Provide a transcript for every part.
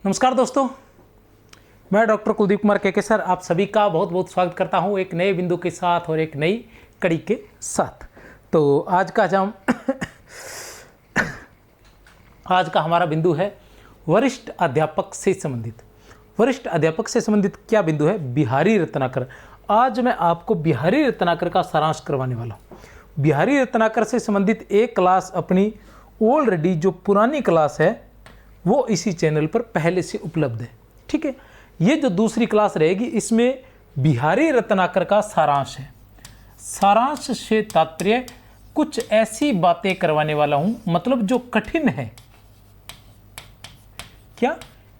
नमस्कार दोस्तों, मैं डॉक्टर कुलदीप कुमार के सर आप सभी का बहुत बहुत स्वागत करता हूं एक नए बिंदु के साथ और एक नई कड़ी के साथ। तो आज का हमारा बिंदु है वरिष्ठ अध्यापक से संबंधित। वरिष्ठ अध्यापक से संबंधित क्या बिंदु है? बिहारी रत्नाकर। आज मैं आपको बिहारी रत्नाकर का सारांश करवाने वाला हूँ। बिहारी रत्नाकर से संबंधित एक क्लास अपनी ऑलरेडी जो पुरानी क्लास है वो इसी चैनल पर पहले से उपलब्ध है। ठीक है, ये जो दूसरी क्लास रहेगी इसमें बिहारी रत्नाकर का सारांश है। सारांश से तात्पर्य कुछ ऐसी बातें करवाने वाला हूं, मतलब जो कठिन है। क्या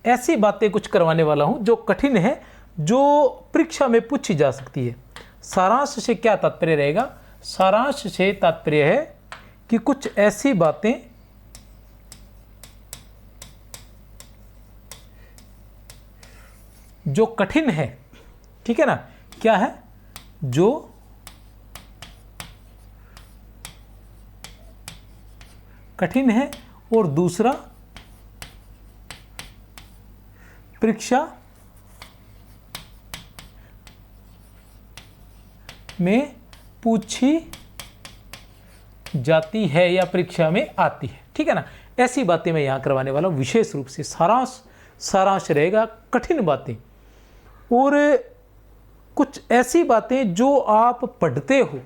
ऐसी बातें कुछ करवाने वाला हूं जो कठिन है, जो परीक्षा में पूछी जा सकती है। सारांश से क्या तात्पर्य रहेगा? सारांश से तात्पर्य है कि कुछ ऐसी बातें जो कठिन है। ठीक है ना, क्या है? जो कठिन है और दूसरा परीक्षा में पूछी जाती है या परीक्षा में आती है। ठीक है ना, ऐसी बातें मैं यहां करवाने वाला हूं। विशेष रूप से सारांश रहेगा कठिन बातें और कुछ ऐसी बातें जो आप पढ़ते हो,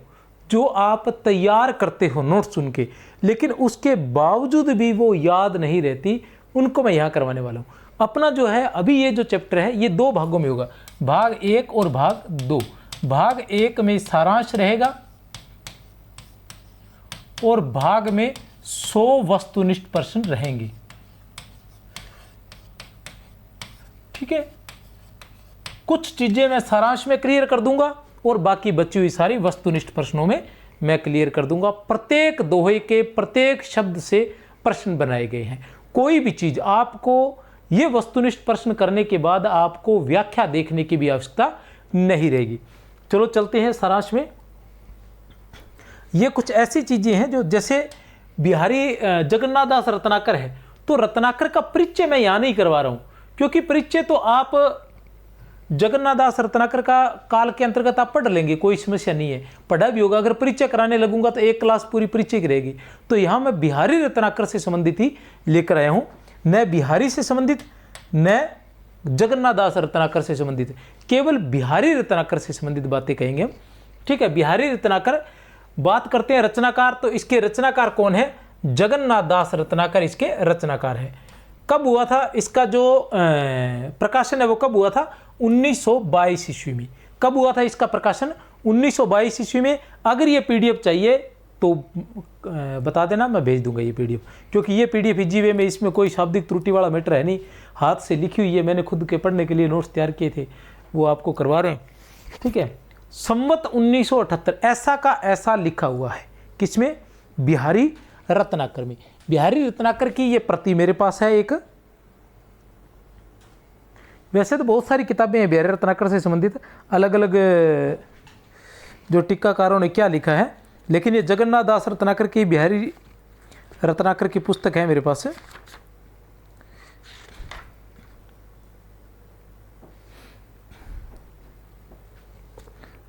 जो आप तैयार करते हो नोट सुन के, लेकिन उसके बावजूद भी वो याद नहीं रहती, उनको मैं यहाँ करवाने वाला हूँ। अपना जो है अभी ये जो चैप्टर है ये दो भागों में होगा, भाग 1 और भाग 2। भाग 1 में सारांश रहेगा और भाग में 100 वस्तुनिष्ठ प्रश्न रहेंगे। ठीक है, कुछ चीजें मैं सारांश में क्लियर कर दूंगा और बाकी बची हुई सारी वस्तुनिष्ठ प्रश्नों में मैं क्लियर कर दूंगा। प्रत्येक दोहे के प्रत्येक शब्द से प्रश्न बनाए गए हैं। कोई भी चीज आपको ये वस्तुनिष्ठ प्रश्न करने के बाद आपको व्याख्या देखने की भी आवश्यकता नहीं रहेगी। चलो चलते हैं सारांश में। ये कुछ ऐसी चीजें हैं जो, जैसे बिहारी जगन्नाथ दास रत्नाकर है, तो रत्नाकर का परिचय मैं यहां नहीं करवा रहा हूं, क्योंकि परिचय तो आप जगन्नाथ दास रत्नाकर का काल के अंतर्गत आप पढ़ लेंगे, कोई समस्या नहीं है, पढ़ा भी होगा। अगर परिचय कराने लगूंगा तो एक क्लास पूरी परिचय की रहेगी। तो यहां मैं बिहारी रत्नाकर से संबंधित ही लेकर आया हूं, न बिहारी से संबंधित न जगन्नाथ दास रत्नाकर से संबंधित, केवल बिहारी रत्नाकर से संबंधित बातें कहेंगे हम। ठीक है, बिहारी रत्नाकर बात करते हैं रचनाकार, तो इसके रचनाकार कौन है? जगन्नाथ दास रत्नाकर इसके रचनाकार है। कब हुआ था इसका जो प्रकाशन है वो कब हुआ था? 1922 ईस्वी में। कब हुआ था इसका प्रकाशन? 1922 ईस्वी में। अगर ये पीडीएफ चाहिए तो बता देना, मैं भेज दूंगा ये पीडीएफ, क्योंकि ये पीडीएफ इजीवे में, इसमें कोई शाब्दिक त्रुटि वाला मैटर है नहीं, हाथ से लिखी हुई है, मैंने खुद के पढ़ने के लिए नोट्स तैयार किए थे, वो आपको करवा रहे हैं। ठीक है, संवत 1978 ऐसा का ऐसा लिखा हुआ है। किसमें? बिहारी रत्नाकर में। बिहारी रत्नाकर की ये प्रति मेरे पास है एक। वैसे तो बहुत सारी किताबें हैं बिहारी रत्नाकर से संबंधित, अलग अलग जो टीकाकारों ने क्या लिखा है, लेकिन ये जगन्नाथ दास रत्नाकर की बिहारी रत्नाकर की पुस्तक है मेरे पास।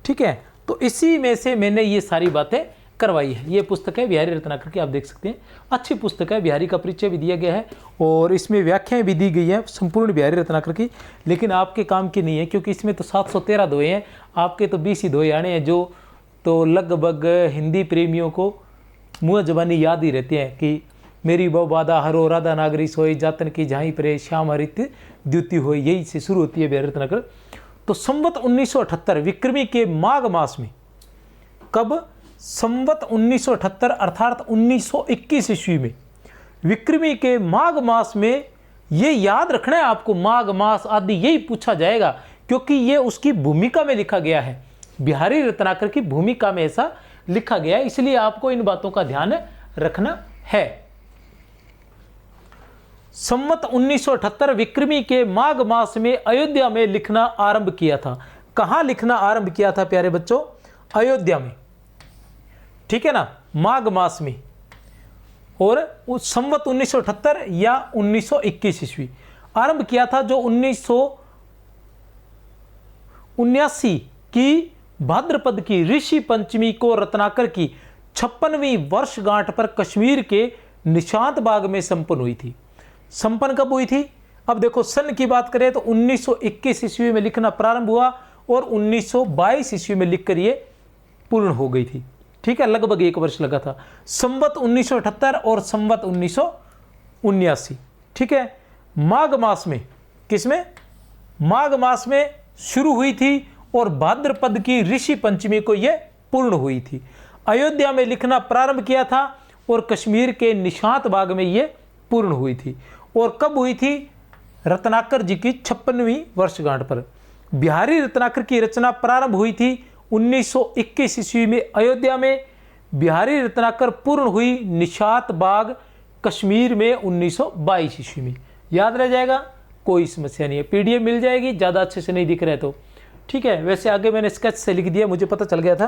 ठीक है, तो इसी में से मैंने ये सारी बातें करवाई है। ये पुस्तक है बिहारी रत्नाकर की, आप देख सकते हैं, अच्छी पुस्तक है। बिहारी का परिचय भी दिया गया है और इसमें व्याख्याएं भी दी गई है संपूर्ण बिहारी रत्नाकर की, लेकिन आपके काम की नहीं है, क्योंकि इसमें तो 713 दोहे हैं, आपके तो 20 ही दोहे आने हैं, जो तो लगभग हिंदी प्रेमियों को मुँह जबानी याद ही रहते हैं कि मेरी बहु बाधा हरो राधा नागरी सोई जातन की झाई परे श्याम हरित द्युति हो, यही से शुरू होती है बिहारी रत्नाकर। तो संवत 1978 विक्रमी के माघ मास में, कब? संवत 1978 अर्थात 1921 ईस्वी में, विक्रमी के माघ मास में। ये याद रखना है आपको, माघ मास आदि यही पूछा जाएगा, क्योंकि ये उसकी भूमिका में लिखा गया है। बिहारी रत्नाकर की भूमिका में ऐसा लिखा गया है, इसलिए आपको इन बातों का ध्यान रखना है। संवत 1978 विक्रमी के माघ मास में अयोध्या में लिखना आरंभ किया था। कहां लिखना आरंभ किया था प्यारे बच्चों? अयोध्या में। ठीक है ना, माघ मास में। और उस संवत 1978 या 1921 ईस्वी। आरंभ किया था, जो 1979 की भाद्रपद की ऋषि पंचमी को रत्नाकर की 56वीं वर्षगांठ पर कश्मीर के निशांत बाग में संपन्न हुई थी। संपन्न कब हुई थी? अब देखो सन की बात करें तो 1921 ईस्वी में लिखना प्रारंभ हुआ और 1922 ईस्वी में लिखकर ये पूर्ण हो गई थी। ठीक है, लगभग 1 वर्ष लगा था। संवत 1978 और संवत 1979। ठीक है, माघ मास में, किसमें? माघ मास में शुरू हुई थी और भाद्रपद की ऋषि पंचमी को यह पूर्ण हुई थी। अयोध्या में लिखना प्रारंभ किया था और कश्मीर के निशांत बाग में यह पूर्ण हुई थी। और कब हुई थी? रत्नाकर जी की 56वीं वर्षगांठ पर। बिहारी रत्नाकर की रचना प्रारंभ हुई थी 1921 ईस्वी में अयोध्या में। बिहारी रत्नाकर पूर्ण हुई निशांत बाग कश्मीर में 1922 ईस्वी में। याद रह जाएगा, कोई समस्या नहीं है। पीडीएफ मिल जाएगी, ज़्यादा अच्छे से नहीं दिख रहे तो ठीक है। वैसे आगे मैंने स्केच से लिख दिया, मुझे पता चल गया था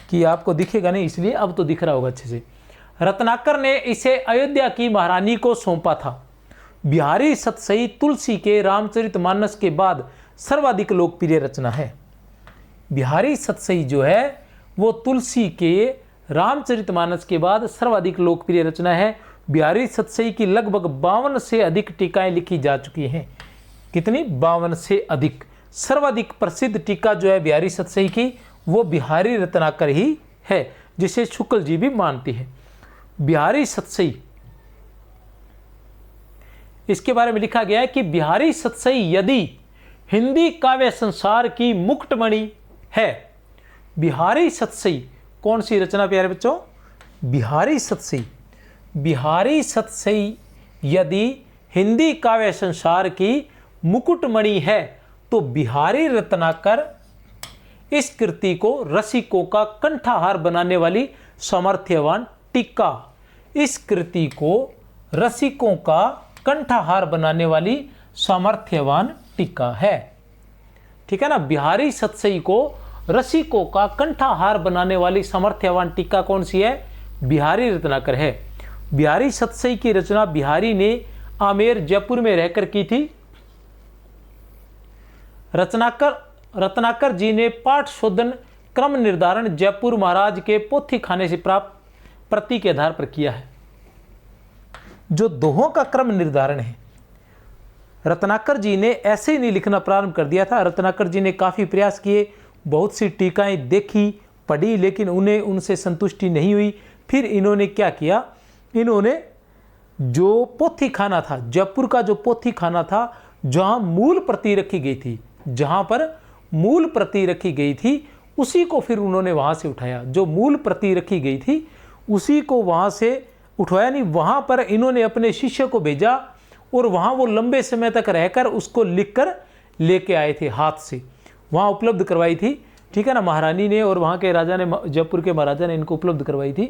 कि आपको दिखेगा नहीं, इसलिए अब तो दिख रहा होगा अच्छे से। रत्नाकर ने इसे अयोध्या की महारानी को सौंपा था। बिहारी सतसई तुलसी के रामचरितमानस के बाद सर्वाधिक लोकप्रिय रचना है। बिहारी सतसई जो है वो तुलसी के रामचरितमानस के बाद सर्वाधिक लोकप्रिय रचना है। बिहारी सतसई की लगभग 52 से अधिक टीकाएं लिखी जा चुकी हैं। कितनी? 52 से अधिक। सर्वाधिक प्रसिद्ध टीका जो है बिहारी सतसई की, वो बिहारी रत्नाकर ही है, जिसे शुक्ल जी भी मानती है। बिहारी सतसई, इसके बारे में लिखा गया है कि बिहारी सतसई यदि हिंदी काव्य संसार की मुकुटमणि है। बिहारी सतसई कौन सी रचना प्यारे बच्चों? बिहारी सतसई। बिहारी सतसई यदि हिंदी काव्य संसार की मुकुटमणि है तो बिहारी रत्नाकर इस कृति को रसिकों का कंठाहार बनाने वाली सामर्थ्यवान टीका, इस कृति को रसिकों का कंठाहार बनाने वाली सामर्थ्यवान टीका है। ठीक है ना। बिहारी सतसई को रसिकों का कंठाहार बनाने वाली सामर्थ्यवान टीका कौन सी है? बिहारी रत्नाकर है। बिहारी सतसई की रचना बिहारी ने आमेर जयपुर में रहकर की थी। रत्नाकर जी ने पाठ शोधन क्रम निर्धारण जयपुर महाराज के पोथी खाने से प्राप्त प्रति के आधार पर किया है। जो दोहों का क्रम निर्धारण है, रत्नाकर जी ने ऐसे ही नहीं लिखना प्रारंभ कर दिया था। रत्नाकर जी ने काफ़ी प्रयास किए, बहुत सी टीकाएं देखी, पढ़ी, लेकिन उन्हें उनसे संतुष्टि नहीं हुई। फिर इन्होंने क्या किया? इन्होंने जो पोथी खाना था, जयपुर का जो पोथी खाना था, जहाँ मूल प्रति रखी गई थी, जहाँ पर मूल प्रति रखी गई थी, उसी को फिर उन्होंने वहाँ से उठाया। जो मूल प्रति रखी गई थी उसी को वहाँ से उठवाया नहीं, वहाँ पर इन्होंने अपने शिष्य को भेजा और वहाँ वो लंबे समय तक रहकर उसको लिखकर लेके आए थे, हाथ से वहाँ उपलब्ध करवाई थी। ठीक है ना, महारानी ने और वहाँ के राजा ने, जयपुर के महाराजा ने इनको उपलब्ध करवाई थी।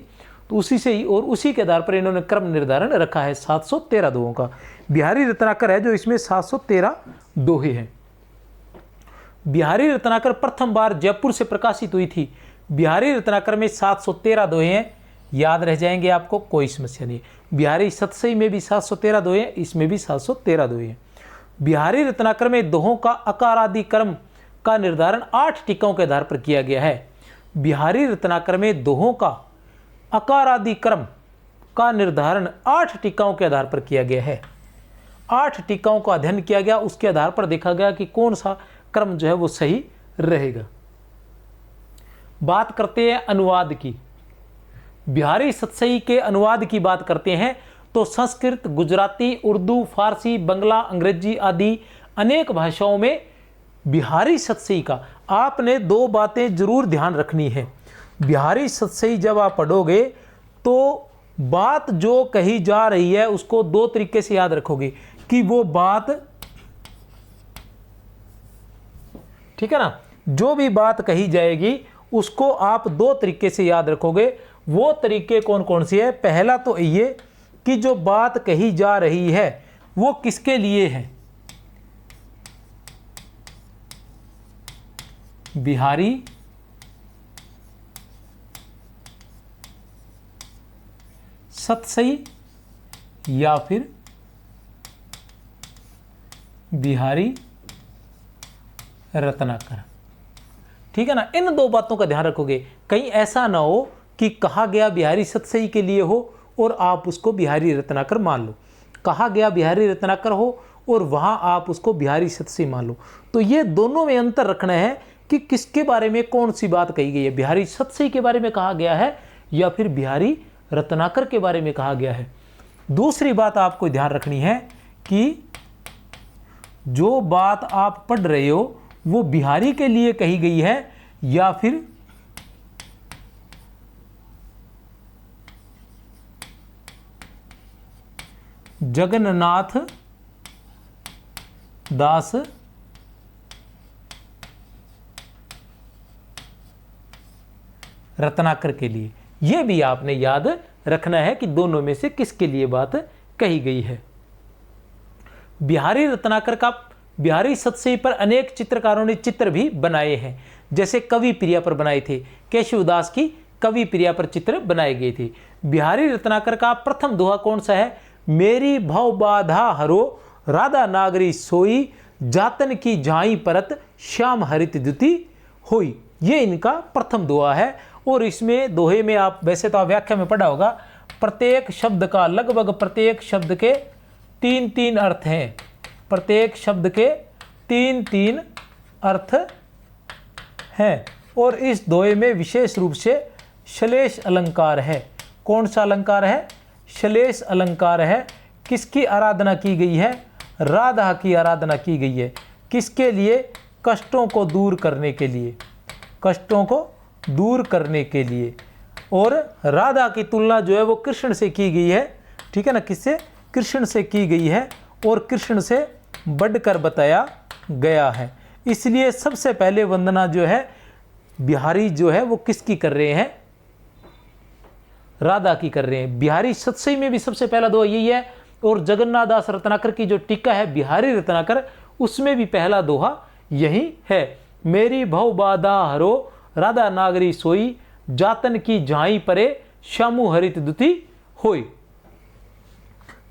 तो उसी से ही और उसी के आधार पर इन्होंने क्रम निर्धारण रखा है 713 दोहों का। बिहारी रत्नाकर है जो इसमें 713 दोहे हैं। बिहारी रत्नाकर प्रथम बार जयपुर से प्रकाशित हुई थी। बिहारी रत्नाकर में 713 दोहे हैं, याद रह जाएंगे आपको, कोई समस्या नहीं। बिहारी सतसई में भी 713 दोहे हैं, इसमें भी 713 दोहे हैं। बिहारी रत्नाकर में दोहों का अकारादि क्रम का निर्धारण 8 टीकाओं के आधार पर किया गया है। बिहारी रत्नाकर में दोहों का अकारादि क्रम का निर्धारण 8 टीकाओं के आधार पर किया गया है। 8 टीकाओं का अध्ययन किया गया, उसके आधार पर देखा गया कि कौन सा क्रम जो है वो सही रहेगा। बात करते हैं अनुवाद की। बिहारी सतसई के अनुवाद की बात करते हैं तो संस्कृत, गुजराती, उर्दू, फारसी, बंगला, अंग्रेजी आदि अनेक भाषाओं में बिहारी सतसई का आपने 2 बातें जरूर ध्यान रखनी है। बिहारी सतसई जब आप पढ़ोगे तो बात जो कही जा रही है उसको 2 तरीके से याद रखोगे कि वो बात, ठीक है ना, जो भी बात कही जाएगी उसको आप 2 तरीके से याद रखोगे। वो तरीके कौन कौन से है? पहला तो ये कि जो बात कही जा रही है वो किसके लिए है? बिहारी सतसई या फिर बिहारी रत्नाकर। ठीक है ना, इन दो बातों का ध्यान रखोगे, कहीं ऐसा ना हो कि कहा गया बिहारी सतसई के लिए हो और आप उसको बिहारी रत्नाकर मान लो, कहा गया बिहारी रत्नाकर हो और वहां आप उसको बिहारी सतसई मान लो। तो ये दोनों में अंतर रखना है कि किसके बारे में कौन सी बात कही गई है, बिहारी सतसई के बारे में कहा गया है या फिर बिहारी रत्नाकर के बारे में कहा गया है। दूसरी बात आपको ध्यान रखनी है कि जो बात आप पढ़ रहे हो वो बिहारी के लिए कही गई है या फिर जगन्नाथ दास रत्नाकर के लिए। यह भी आपने याद रखना है कि दोनों में से किसके लिए बात कही गई है। बिहारी रत्नाकर का बिहारी सतसई पर अनेक चित्रकारों ने चित्र भी बनाए हैं, जैसे कवि प्रिया पर बनाए थे, केशवदास की कवि प्रिया पर चित्र बनाए गए थे। बिहारी रत्नाकर का प्रथम दोहा कौन सा है? मेरी भव बाधा हरो राधा नागरी सोई, जातन की झाई परत श्याम हरित द्युति होई। ये इनका प्रथम दोहा है और इसमें दोहे में आप वैसे तो आप व्याख्या में पढ़ा होगा, प्रत्येक शब्द का लगभग प्रत्येक शब्द के 3-3 अर्थ हैं, प्रत्येक शब्द के 3-3 अर्थ हैं और इस दोहे में विशेष रूप से श्लेष अलंकार है। कौन सा अलंकार है? श्लेष अलंकार है। किसकी आराधना की गई है? राधा की आराधना की गई है। किसके लिए? कष्टों को दूर करने के लिए, कष्टों को दूर करने के लिए। और राधा की तुलना जो है वो कृष्ण से की गई है। ठीक है ना, किससे? कृष्ण से की गई है और कृष्ण से बढ़कर बताया गया है। इसलिए सबसे पहले वंदना जो है बिहारी जो है वो किसकी कर रहे हैं? राधा की कर रहे हैं। बिहारी सतसई में भी सबसे पहला दोहा यही है और जगन्नाथ दास रत्नाकर की जो टीका है बिहारी रत्नाकर, उसमें भी पहला दोहा यही है। मेरी भव बाधा हरो राधा नागरी सोई, जातन की झाई परे श्यामु हरित द्युति होई।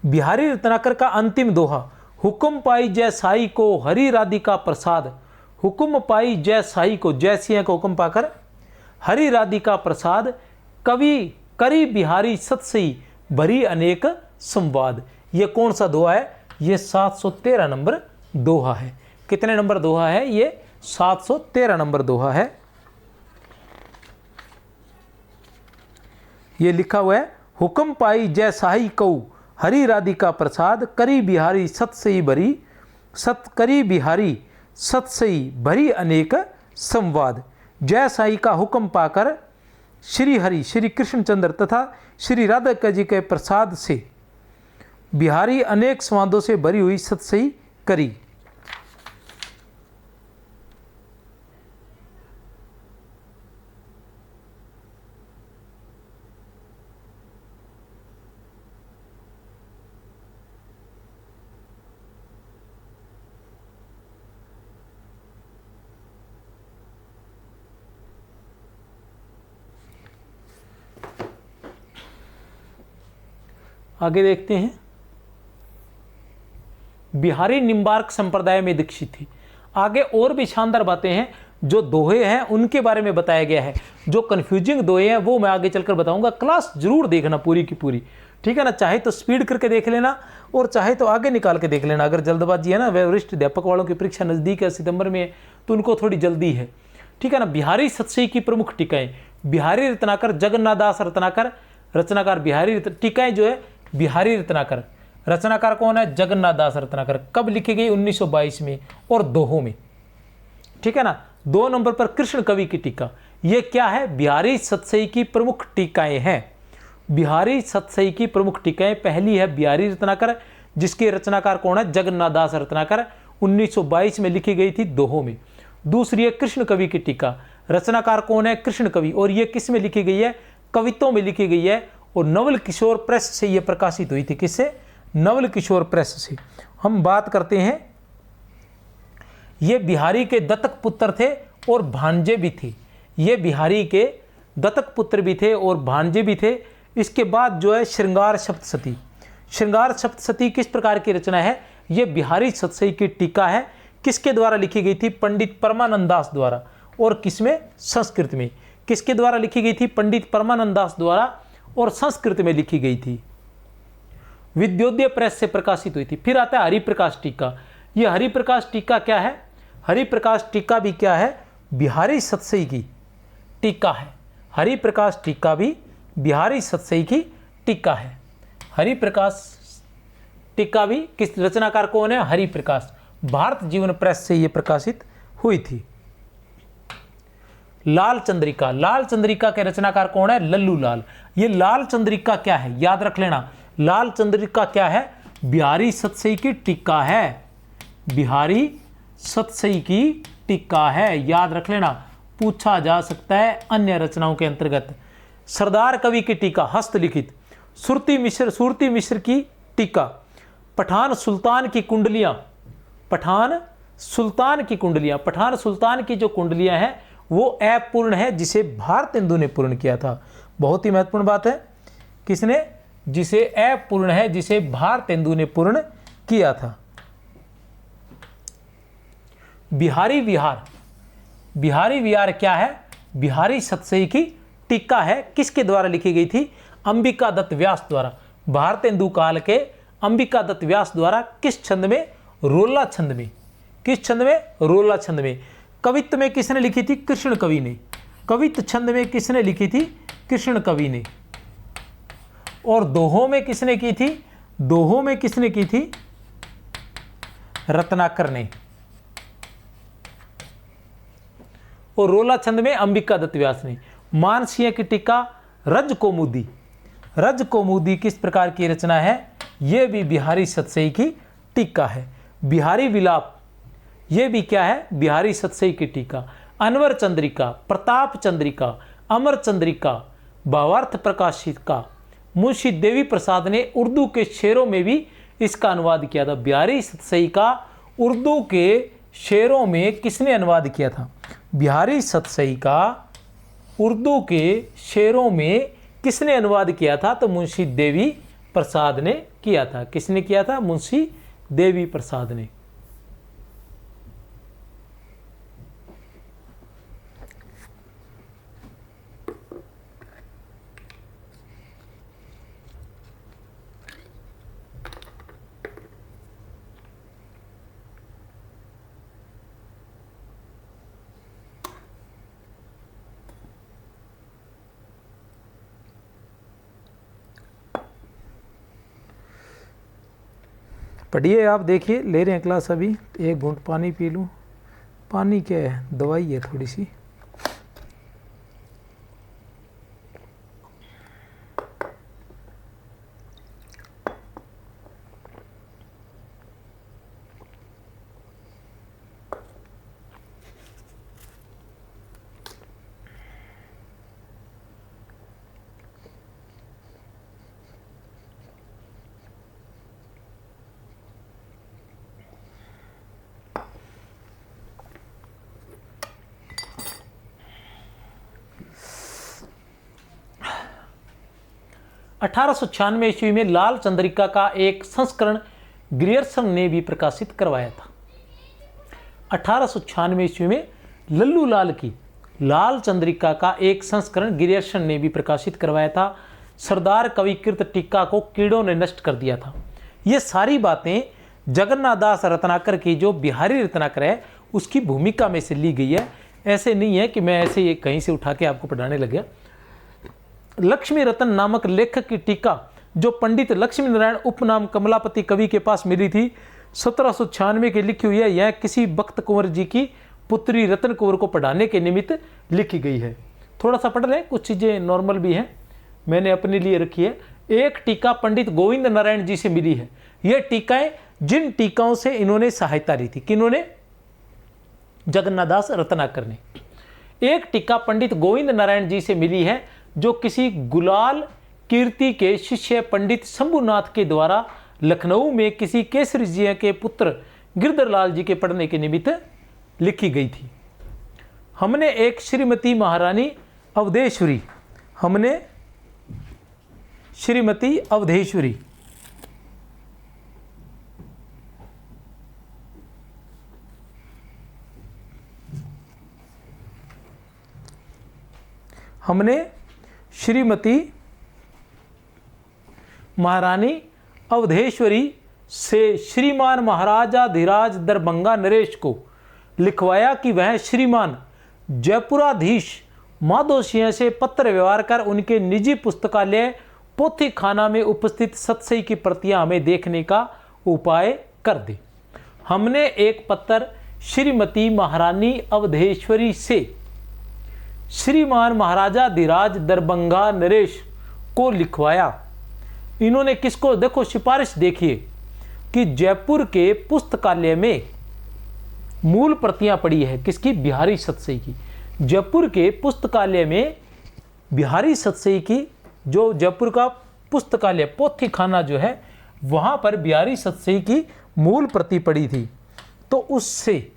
बिहारी रत्नाकर का अंतिम दोहा, हुक्म पाई जय साई को हरि राधिका प्रसाद। हुक्म पाई जय साई को, जय सिंह का हुक्म पाकर हरि राधिका प्रसाद, कवि करी बिहारी सतसई भरी अनेक संवाद। ये कौन सा दोहा है? ये 713 नंबर दोहा है। कितने नंबर दोहा है? ये 713 नंबर दोहा है। ये लिखा हुआ है, हुक्म पाई जय साई कऊ हरि राधिका प्रसाद, करी बिहारी सतसई भरी करी बिहारी सतसई भरी अनेक संवाद। जय साई का हुक्म पाकर श्री हरि श्री कृष्णचंद्र तथा श्री राधा जी के प्रसाद से बिहारी अनेक संवादों से भरी हुई सतसई करी। आगे देखते हैं। बिहारी निम्बार्क संप्रदाय में दीक्षित थी। आगे और भी शानदार बातें हैं, जो दोहे हैं उनके बारे में बताया गया है। जो कंफ्यूजिंग दोहे हैं वो मैं आगे चलकर बताऊंगा। क्लास जरूर देखना पूरी की पूरी, ठीक है ना। चाहे तो स्पीड करके देख लेना और चाहे तो आगे निकाल के देख लेना। अगर जल्दबाजी है ना, वरिष्ठ अध्यापक वालों की परीक्षा नज़दीक है, सितंबर में है, तो उनको थोड़ी जल्दी है, ठीक है ना। बिहारी सतसई की प्रमुख टीकाएं, बिहारी रत्नाकर जगन्नाथ दास रत्नाकर, रचनाकार बिहारी, टीकाएं जो है बिहारी रत्नाकर, रचनाकार कौन है? जगन्नाथ दास रत्नाकर। कब लिखी गई? 1922 में और दोहों में, ठीक है ना। 2 नंबर पर कृष्ण कवि की टीका। ये क्या है? बिहारी सतसई की प्रमुख टीकाएं हैं। बिहारी सतसई की प्रमुख टीकाएं, पहली है बिहारी रत्नाकर, जिसके रचनाकार कौन है? जगन्नाथ दास रत्नाकर, 1922 में लिखी गई थी दोहों में। दूसरी है कृष्ण कवि की टीका, रचनाकार कौन है? कृष्ण कवि, और ये किस में लिखी गई है? कवित्वों में लिखी गई है और नवल किशोर प्रेस से ये प्रकाशित हुई थी। किससे? नवल किशोर प्रेस से। हम बात करते हैं, ये बिहारी के दत्तक पुत्र थे और भांजे भी थे। ये बिहारी के दत्तक पुत्र भी थे और भांजे भी थे। इसके बाद जो है श्रृंगार सप्तशती। श्रृंगार सप्तशती किस प्रकार की रचना है? ये बिहारी सतसई की टीका है। किसके द्वारा लिखी गई थी? पंडित परमानंद दास द्वारा। और किसमें? संस्कृत में। किसके द्वारा लिखी गई थी? पंडित परमानंद दास द्वारा, और संस्कृत में लिखी गई थी। विद्योदय प्रेस से प्रकाशित हुई थी। फिर आता है हरिप्रकाश टीका। ये हरिप्रकाश टीका क्या है? हरिप्रकाश टीका भी क्या है? बिहारी सतसई की टीका है। हरिप्रकाश टीका भी बिहारी सतसई की टीका है। हरिप्रकाश टीका भी किस रचनाकार कौन है? हरिप्रकाश। भारत जीवन प्रेस से यह प्रकाशित हुई थी। लाल चंद्रिका। लाल चंद्रिका के रचनाकार कौन है? लल्लू लाल। ये लाल चंद्रिका क्या है? याद रख लेना। लाल चंद्रिका क्या है? बिहारी सतसई की टीका है। बिहारी सतसई की टीका है, याद रख लेना। पूछा जा सकता है अन्य रचनाओं के अंतर्गत। सरदार कवि की टीका हस्तलिखित। सुरती मिश्र की टीका। पठान सुल्तान की कुंडलियां। पठान सुल्तान की जो कुंडलियां हैं वो अपूर्ण है, जिसे भारतेंदु ने पूर्ण किया था। बहुत ही महत्वपूर्ण बात है। किसने? जिसे अपूर्ण है, जिसे भारतेंदु ने पूर्ण किया था। बिहारी विहार। बिहारी विहार क्या है? बिहारी सतसई की टीका है। किसके द्वारा लिखी गई थी? अंबिका दत्त व्यास द्वारा। भारतेंदु काल के अंबिका दत्त व्यास द्वारा। किस छंद में? रोला छंद में। किस छंद में? रोला छंद में। कवित्व में किसने लिखी थी? कृष्ण कवि ने। कवित्व छंद में किसने लिखी थी? कृष्ण कवि ने। और दोहों में किसने की थी? दोहों में किसने की थी? रत्नाकर ने। और रोला छंद में अंबिका दत्त व्यास ने। मानसिंह की टीका रज कौमुदी। रज कौमुदी किस प्रकार की रचना है? यह भी बिहारी सतसई की टीका है। बिहारी विलाप, यह भी क्या है? बिहारी सतसई की टीका। अनवर चंद्रिका, प्रताप चंद्रिका, अमर चंद्रिका, भावार्थ प्रकाशिका। मुंशी देवी प्रसाद ने उर्दू के शेरों में भी इसका अनुवाद किया था। बिहारी सतसई का उर्दू के शेरों में किसने अनुवाद किया था? बिहारी सतसई का उर्दू के शेरों में किसने अनुवाद किया था? तो मुंशी देवी प्रसाद ने किया था। किसने किया था? मुंशी देवी प्रसाद ने। पढ़िए, आप देखिए, ले रहे हैं क्लास अभी। एक घूंट पानी पी लूँ। पानी क्या है? दवाई है थोड़ी सी। (1896) ईस्वी में लाल चंद्रिका का एक संस्करण ग्रियर्सन ने भी प्रकाशित करवाया था। 1896 ईस्वी में लल्लू लाल की लाल चंद्रिका का एक संस्करण ग्रियर्सन ने भी प्रकाशित करवाया था। सरदार कविकृत टीका को कीड़ों ने नष्ट कर दिया था। ये सारी बातें जगन्नाथ दास रत्नाकर की, जो बिहारी रत्नाकर है, उसकी भूमिका में से ली गई है। ऐसे नहीं है कि मैं ऐसे ये कहीं से उठा के आपको पढ़ाने लग गया। लक्ष्मी रतन नामक लेखक की टीका, जो पंडित लक्ष्मी नारायण उपनाम कमलापति कवि के पास मिली थी, 1796 की लिखी हुई है। यह किसी बख्त कुंवर जी की पुत्री रतन कुंवर को पढ़ाने के निमित्त लिखी गई है। थोड़ा सा पढ़ लें, कुछ चीज़ें नॉर्मल भी हैं, मैंने अपने लिए रखी है। एक टीका पंडित गोविंद नारायण जी से मिली है। ये टीकाएं, जिन टीकाओं से इन्होंने सहायता ली थी, किन्होंने? जगन्नाथ दास रत्नाकर ने। एक टीका पंडित गोविंद नारायण जी से मिली है, जो किसी गुलाल कीर्ति के शिष्य पंडित शंभुनाथ के द्वारा लखनऊ में किसी केसरी जी के पुत्र गिरधरलाल जी के पढ़ने के निमित्त लिखी गई थी। हमने एक श्रीमती महारानी अवधेश्वरी, हमने श्रीमती अवधेश्वरी हमने श्रीमती महारानी अवधेश्वरी से श्रीमान महाराजाधिराज दरभंगा नरेश को लिखवाया कि वह श्रीमान जयपुराधीश माधो सिंह से पत्र व्यवहार कर उनके निजी पुस्तकालय पोथी खाना में उपस्थित सतसई की प्रतियां हमें देखने का उपाय कर दे। हमने एक पत्र श्रीमती महारानी अवधेश्वरी से श्रीमान महाराजाधिराज दरभंगा नरेश को लिखवाया। इन्होंने किसको, देखो सिफारिश देखिए कि जयपुर के पुस्तकालय में मूल प्रतियां पड़ी है किसकी, बिहारी सतसई की। जयपुर के पुस्तकालय में बिहारी सतसई की, जो जयपुर का पुस्तकालय पोथी खाना जो है वहां पर बिहारी सतसई की मूल प्रति पड़ी थी। तो उससे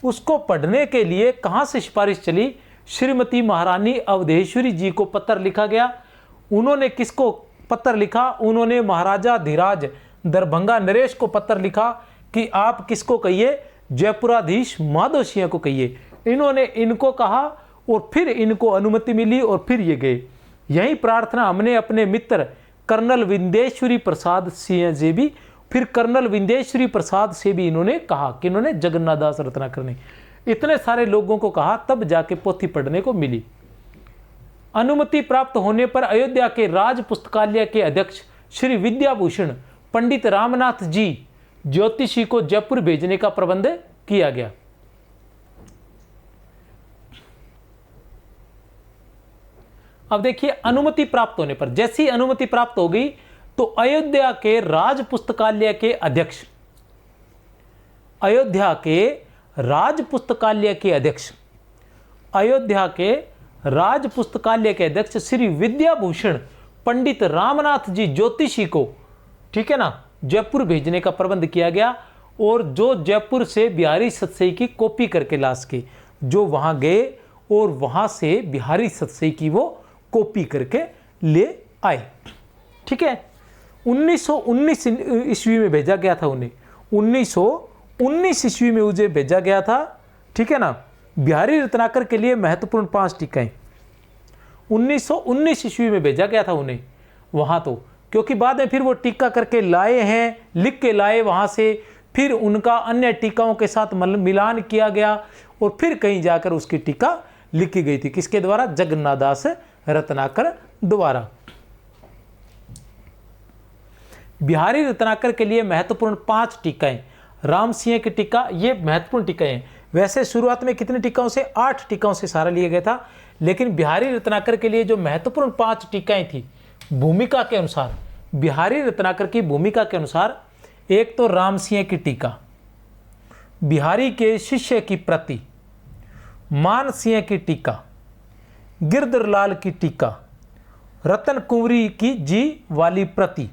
उसको पढ़ने के लिए कहां से सिफारिश चली, श्रीमती महारानी अवधेश्वरी जी को पत्र लिखा गया। उन्होंने किसको पत्र लिखा, उन्होंने महाराजाधिराज दरभंगा नरेश को पत्र लिखा कि आप किसको कहिए, जयपुराधीश माधो सिंह को कहिए। इन्होंने इनको कहा और फिर इनको अनुमति मिली और फिर ये गए। यही प्रार्थना हमने अपने मित्र कर्नल विंदेश्वरी प्रसाद सिंह से भी, फिर कर्नल विंदेश्वरी प्रसाद से भी इन्होंने कहा कि इन्होंने जगन्नाथ दास रत्नाकर ने इतने सारे लोगों को कहा, तब जाके पोथी पढ़ने को मिली। अनुमति प्राप्त होने पर अयोध्या के राज पुस्तकालय के अध्यक्ष श्री विद्याभूषण पंडित रामनाथ जी ज्योतिषी को जयपुर भेजने का प्रबंध किया गया। अब देखिए, अनुमति प्राप्त होने पर, जैसी अनुमति प्राप्त हो गई तो अयोध्या के राज पुस्तकालय के अध्यक्ष, अयोध्या के राज पुस्तकालय के अध्यक्ष, अयोध्या के राज पुस्तकालय के अध्यक्ष श्री विद्याभूषण पंडित रामनाथ जी ज्योतिषी को, ठीक है ना, जयपुर भेजने का प्रबंध किया गया। और जो जयपुर से बिहारी सतसई की कॉपी करके लाश के जो वहां गए और वहां से बिहारी सतसई की वो कॉपी करके ले आए। ठीक है, 1919 ईस्वी में भेजा गया था उन्हें, 1919 ईस्वी में उसे भेजा गया था। ठीक है ना, बिहारी रत्नाकर के लिए महत्वपूर्ण 5 टीकाएं 1919 ईस्वी में भेजा गया था उन्हें वहां, तो क्योंकि बाद में फिर वो टीका करके लाए हैं, लिख के लाए वहां से, फिर उनका अन्य टीकाओं के साथ मिलान किया गया और फिर कहीं जाकर उसकी टीका लिखी गई थी, किसके द्वारा, जगन्नाथ दास रत्नाकर द्वारा। बिहारी रत्नाकर के लिए महत्वपूर्ण 5 टीकाएं, राम सिंह की टीका, ये महत्वपूर्ण टीकाएं हैं। वैसे शुरुआत में कितने टीकाओं से, 8 टीकाओं से सारा लिया गया था, लेकिन बिहारी रत्नाकर के लिए जो महत्वपूर्ण 5 टीकाएं थी भूमिका के अनुसार, बिहारी रत्नाकर की भूमिका के अनुसार, एक तो राम सिंह की टीका, बिहारी के शिष्य की प्रति, मान सिंह की टीका, गिरधरलाल की टीका, रतन कुंवरी की जी वाली प्रति,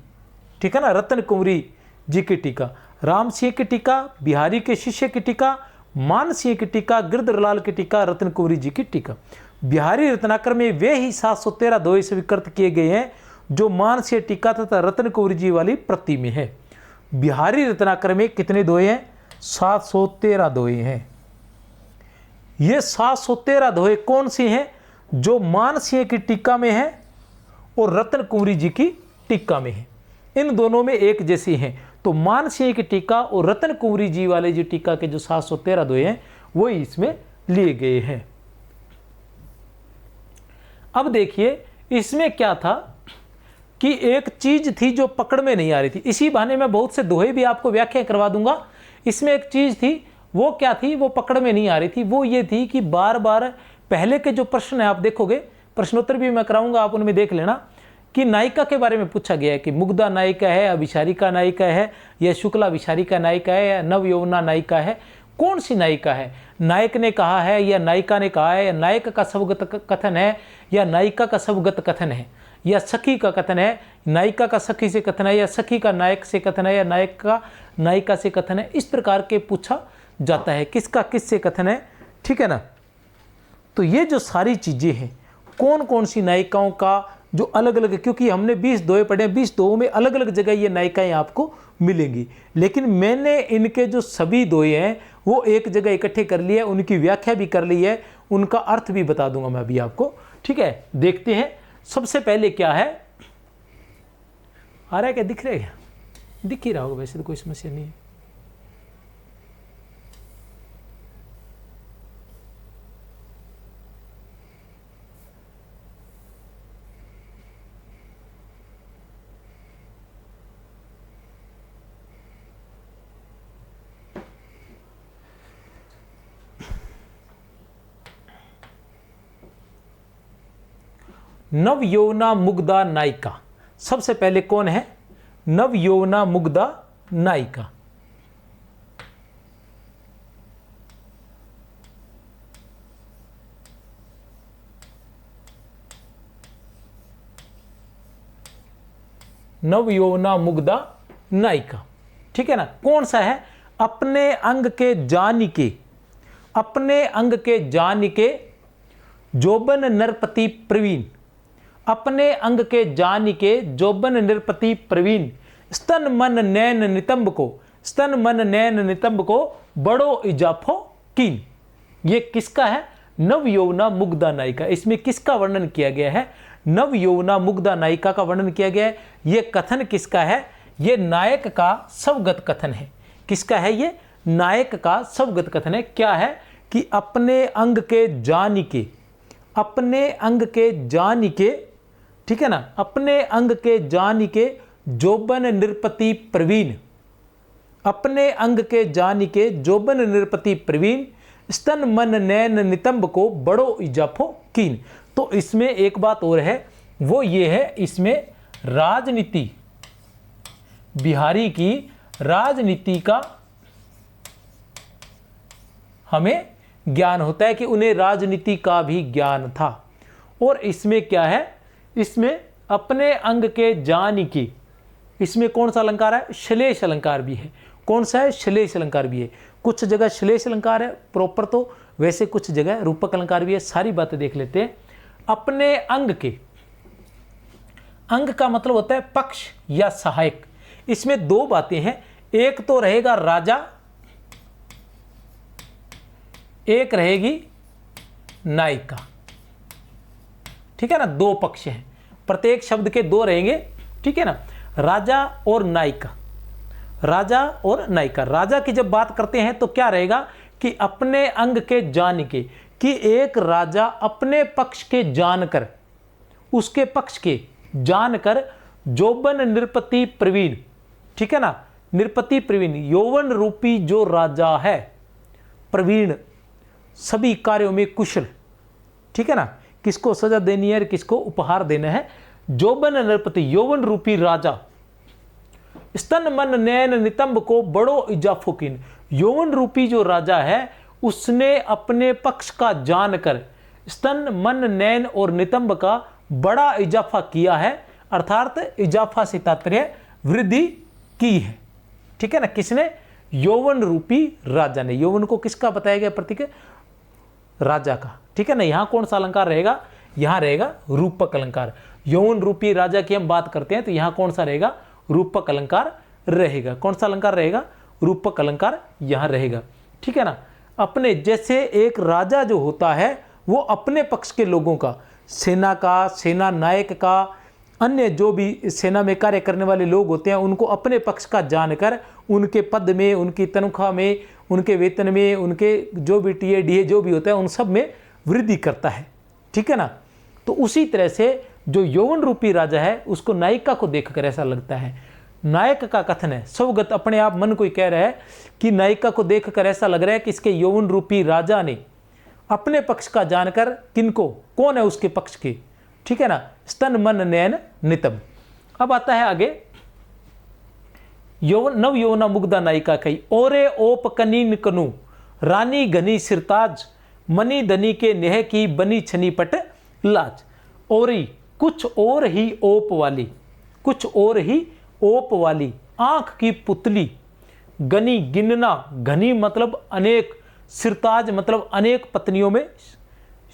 ठीक है ना, रतन कुंवरी जी की टीका, राम सिंह की टीका, बिहारी के शिष्य की टीका, मान सिंह की टीका, गिरधरलाल की टीका, रतन कुंवरी जी की टीका। बिहारी रत्नाकर में वे ही 713 दोहे स्वीकृत किए गए हैं जो मान सिंह टीका तथा रतन कुंवरी जी वाली प्रति में है। बिहारी रत्नाकर में कितने दोहे हैं, 713 दोहे हैं। ये 713 दोहे कौन से हैं, जो मान सिंह की टीका में है और रतन कुंवरी जी की टीका में है, इन दोनों में एक जैसे हैं। तो मान सिंह की टीका और रतन कुंवरी जी वाले जो टीका के जो 713 दोहे हैं वो इसमें लिए गए हैं। अब देखिए, इसमें क्या था कि एक चीज थी जो पकड़ में नहीं आ रही थी, इसी बहाने मैं बहुत से दोहे भी आपको व्याख्या करवा दूंगा। इसमें एक चीज थी, वो क्या थी, वो पकड़ में नहीं आ रही थी, वो ये थी कि बार बार पहले के जो प्रश्न है आप देखोगे, प्रश्नोत्तर भी मैं कराऊंगा, आप उनमें देख लेना कि नायिका के बारे में पूछा गया है कि मुग्धा नायिका है, अभिसारिका नायिका है, या शुक्ला अभिसारिका नायिका है, या नव यौवना नायिका है, कौन सी नायिका है, नायक ने कहा है या नायिका ने कहा है, या नायक का स्वगत कथन है या नायिका का स्वगत कथन है, या सखी का कथन है, नायिका का सखी से कथन है, या सखी का नायक से कथन है, या नायक का नायिका से कथन है। इस प्रकार के पूछा जाता है, किसका किससे कथन है, ठीक है ना। तो ये जो सारी चीज़ें हैं, कौन कौन सी नायिकाओं का जो अलग अलग, क्योंकि हमने 20 दोहे पढ़े हैं, 20 दोहों में अलग अलग जगह ये नायिकाएं आपको मिलेंगी, लेकिन मैंने इनके जो सभी दोहे हैं वो एक जगह इकट्ठे कर लिए, उनकी व्याख्या भी कर ली है, उनका अर्थ भी बता दूंगा मैं अभी आपको। ठीक है, देखते हैं। सबसे पहले क्या है, आ रहा है क्या, दिख रहा है क्या? दिख ही रहा होगा, वैसे तो कोई समस्या नहीं है। नव यौवना मुग्धा नायिका, सबसे पहले कौन है? नव यौवना मुग्धा नायिका। नव यौवना मुग्धा नायिका, ठीक है ना। कौन सा है? अपने अंग के जानिके, अपने अंग के जानिके जोबन नरपति प्रवीण, अपने अंग के जानिके जोबन नृपति प्रवीण, स्तन मन नैन नितंब को, स्तन मन नैन नितंब को बड़ो इजाफो कीन। ये किसका है? नव यौवना मुग्धा नायिका। इसमें किसका वर्णन किया गया है? नव यौवना मुग्धा नायिका का वर्णन किया गया है। ये कथन किसका है? ये नायक का स्वगत कथन है। किसका है ये? नायक का स्वगत कथन है। क्या है कि अपने अंग के जानिके, अपने अंग के जानिके, ठीक है ना, अपने अंग के जानिके जोबन नृपति प्रवीण, अपने अंग के जानिके जोबन नृपति प्रवीण, स्तन मन नैन नितंब को बड़ो इजाफो कीन। तो इसमें एक बात और है, वो ये है, इसमें राजनीति, बिहारी की राजनीति का हमें ज्ञान होता है कि उन्हें राजनीति का भी ज्ञान था। और इसमें क्या है? इसमें अपने अंग के जानिके, इसमें कौन सा अलंकार है? श्लेष अलंकार भी है। कौन सा है? श्लेष अलंकार भी है। कुछ जगह श्लेष अलंकार है प्रॉपर, तो वैसे कुछ जगह रूपक अलंकार भी है। सारी बातें देख लेते हैं। अपने अंग के, अंग का मतलब होता है पक्ष या सहायक। इसमें दो बातें हैं, एक तो रहेगा राजा, एक रहेगी नायिका। ठीक है ना, दो पक्ष हैं, प्रत्येक शब्द के दो रहेंगे। ठीक है ना, राजा और नायिका, राजा और नायिका। राजा की जब बात करते हैं तो क्या रहेगा कि अपने अंग के जानिके, कि एक राजा अपने पक्ष के जानकर, उसके पक्ष के जानकर जोबन नृपति प्रवीण, ठीक है ना, नृपति प्रवीण, यौवन रूपी जो राजा है, प्रवीण, सभी कार्यों में कुशल, ठीक है ना, किसको सजा देनी है, किसको उपहार देना है, जोबन नृपति, यौवन रूपी राजा, स्तन मन नैन नितंब को बड़ो इजाफो कीन, यौवन रूपी जो राजा है उसने अपने पक्ष का जानकर स्तन मन नैन और नितंब का बड़ा इजाफा किया है, अर्थात इजाफा से तात्पर्य वृद्धि की है। ठीक है ना, किसने? यौवन रूपी राजा ने। यौवन को किसका बताया गया प्रतीक? राजा का। ठीक है ना, यहां कौन सा अलंकार रहेगा? यहां रहेगा रूपक अलंकार। यौवन रूपी राजा की हम बात करते हैं तो यहां कौन सा रहेगा? रूपक अलंकार रहेगा। कौन सा अलंकार रहेगा? रूपक अलंकार यहां रहेगा। ठीक है ना, अपने जैसे एक राजा जो होता है वो अपने पक्ष के लोगों का, सेना का, सेना नायक का, अन्य जो भी सेना में कार्य करने वाले लोग होते हैं उनको अपने पक्ष का जानकर उनके पद में, उनकी तनख्वाह में, उनके वेतन में, उनके जो भी टीए डीए जो भी होता है उन सब में वृद्धि करता है। ठीक है ना, तो उसी तरह से जो यौवन रूपी राजा है उसको नायिका को देखकर ऐसा लगता है, नायक का कथन है, स्वगत अपने आप मन को ही कह रहा है कि नायिका को देखकर ऐसा लग रहा है कि इसके यौवन रूपी राजा ने अपने पक्ष का जानकर, किनको, कौन है उसके पक्ष के, ठीक है ना, स्तन मन नैन नितंब। अब आता है आगे, यौवन नव यौवना मुग्धा नायिका कही, ओरे ओप कनीन कनु रानी घनी सिरताज, मनी धनी के नेह की बनी छनी पट लाज। ओरी, कुछ और ही ओप वाली, कुछ और ही ओप वाली, आंख की पुतली, गनी, गिनना, घनी मतलब अनेक, सिरताज मतलब अनेक पत्नियों में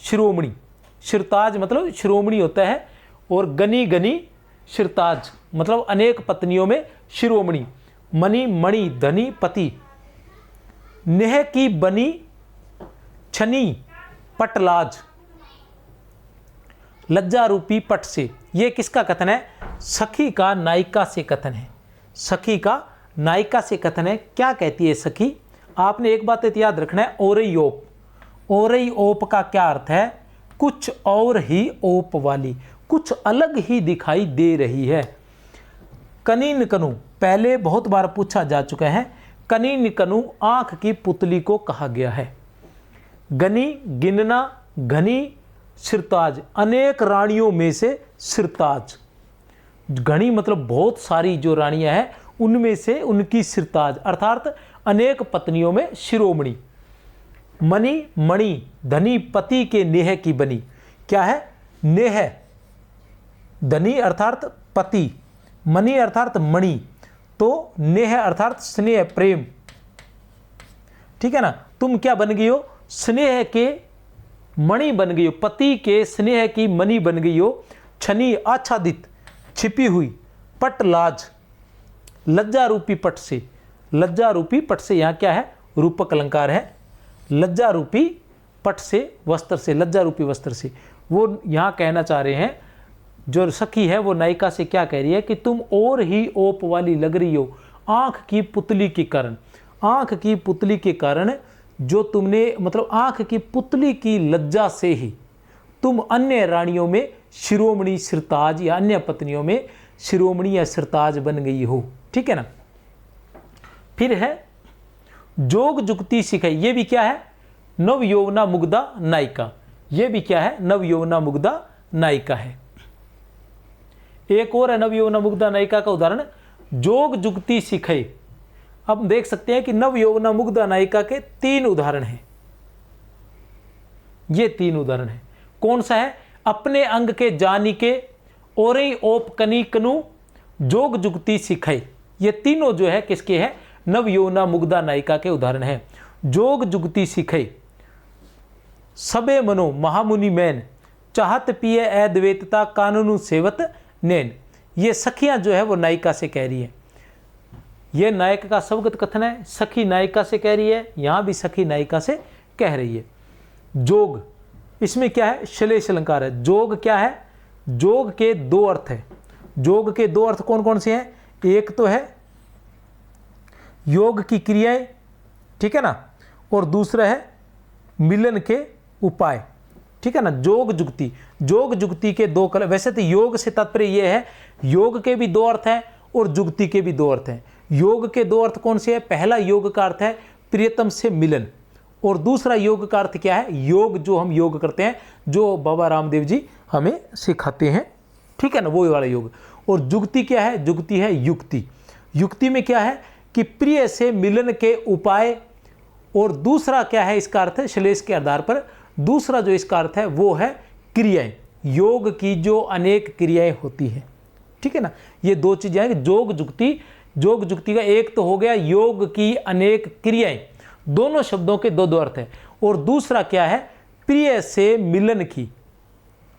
शिरोमणि, सिरताज मतलब शिरोमणि होता है, और गनी गनी शिरताज मतलब अनेक पत्नियों में शिरोमणि, मणि मणि धनी पति, नेह की बनी छनी पटलाज, लज्जा रूपी पट से। ये किसका कथन है? सखी का नायिका से कथन है। सखी का नायिका से कथन है। क्या कहती है सखी? आपने एक बात याद रखना है, ओरई ओप। ओरई ओप का क्या अर्थ है? कुछ और ही ओप वाली, कुछ अलग ही दिखाई दे रही है। कनीन कनु पहले बहुत बार पूछा जा चुका है। कनीन कनु आंख की पुतली को कहा गया है। गनी गिनना, घनी सिरताज अनेक रानियों में से सिरताज। घनी मतलब बहुत सारी जो रानियां हैं उनमें से उनकी सिरताज अर्थात अनेक पत्नियों में शिरोमणि। मणि मणि धनी पति के नेह की बनी। क्या है? नेह, धनी अर्थात पति, मणि अर्थात मणि, तो नेह अर्थात स्नेह प्रेम। ठीक है ना? तुम क्या बन गई हो? स्नेह के मणि बन गई हो, पति के स्नेह की मणि बन गई हो। छनी आच्छादित छिपी हुई, पट लाज लज्जा रूपी पट से। लज्जा रूपी पट से यहाँ क्या है? रूपक अलंकार है। लज्जा रूपी पट से, वस्त्र से, लज्जा रूपी वस्त्र से। वो यहाँ कहना चाह रहे हैं, जो सखी है वो नायिका से क्या कह रही है कि तुम और ही ओप वाली लग रही हो आंख की पुतली के कारण। आंख की पुतली के कारण जो तुमने मतलब आंख की पुतली की लज्जा से ही तुम अन्य रानियों में शिरोमणि सिरताज या अन्य पत्नियों में शिरोमणि या सिरताज बन गई हो। ठीक है ना? फिर है जोग जुगती सिखाई। ये भी क्या है? नव यौवना मुग्धा नायिका। ये भी क्या है? नव यौवना मुग्धा नायिका है। एक और है नव यौवना मुग्धा नायिका का उदाहरण, जोग जुगती सिखाई। अब देख सकते हैं कि नव यौवना मुग्धा नायिका के 3 उदाहरण हैं। ये 3 उदाहरण हैं। कौन सा है? अपने अंग के जानी के, ओरई ओप कनी कनु, जोग जुगती सिखाई। ये तीनों जो है किसके हैं? नव यौवना मुग्धा नायिका के उदाहरण हैं। जोग जुगती सिखाई, सबे मनो महामुनि मैन, चाहत पिए अद्वैतता कानूनु सेवत नैन। ये सखियां जो है वो नायिका से कह रही है। ये नायक का स्वगत कथन है, सखी नायिका से कह रही है, यहां भी सखी नायिका से कह रही है। जोग, इसमें क्या है? श्लेष अलंकार है। जोग क्या है? जोग के 2 अर्थ है। जोग के 2 अर्थ कौन कौन से हैं? एक तो है योग की क्रियाएं, ठीक है ना, और दूसरा है मिलन के उपाय। ठीक है ना? जोग जुगती, जोग जुगती के 2 कल। वैसे तो योग से तात्पर्य यह है, योग के भी 2 अर्थ हैं और जुगती के भी 2 अर्थ हैं। योग के 2 अर्थ कौन से हैं? पहला योग का अर्थ है प्रियतम से मिलन, और दूसरा योग का अर्थ क्या है? योग, जो हम योग करते हैं, जो बाबा रामदेव जी हमें सिखाते हैं। ठीक है ना? वो वाला योग। और जुगती क्या है? जुगती है युक्ति। युक्ति में क्या है कि प्रिय से मिलन के उपाय, और दूसरा क्या है इसका अर्थ? श्लेष के आधार पर दूसरा जो इसका अर्थ है वो है क्रियाएं, योग की जो अनेक क्रियाएं होती हैं। ठीक है ना? ये 2 चीजें हैं। जोग जुगती, जोग जुगती का एक तो हो गया योग की अनेक क्रियाएं, दोनों शब्दों के 2 अर्थ हैं। और दूसरा क्या है? प्रिय से मिलन की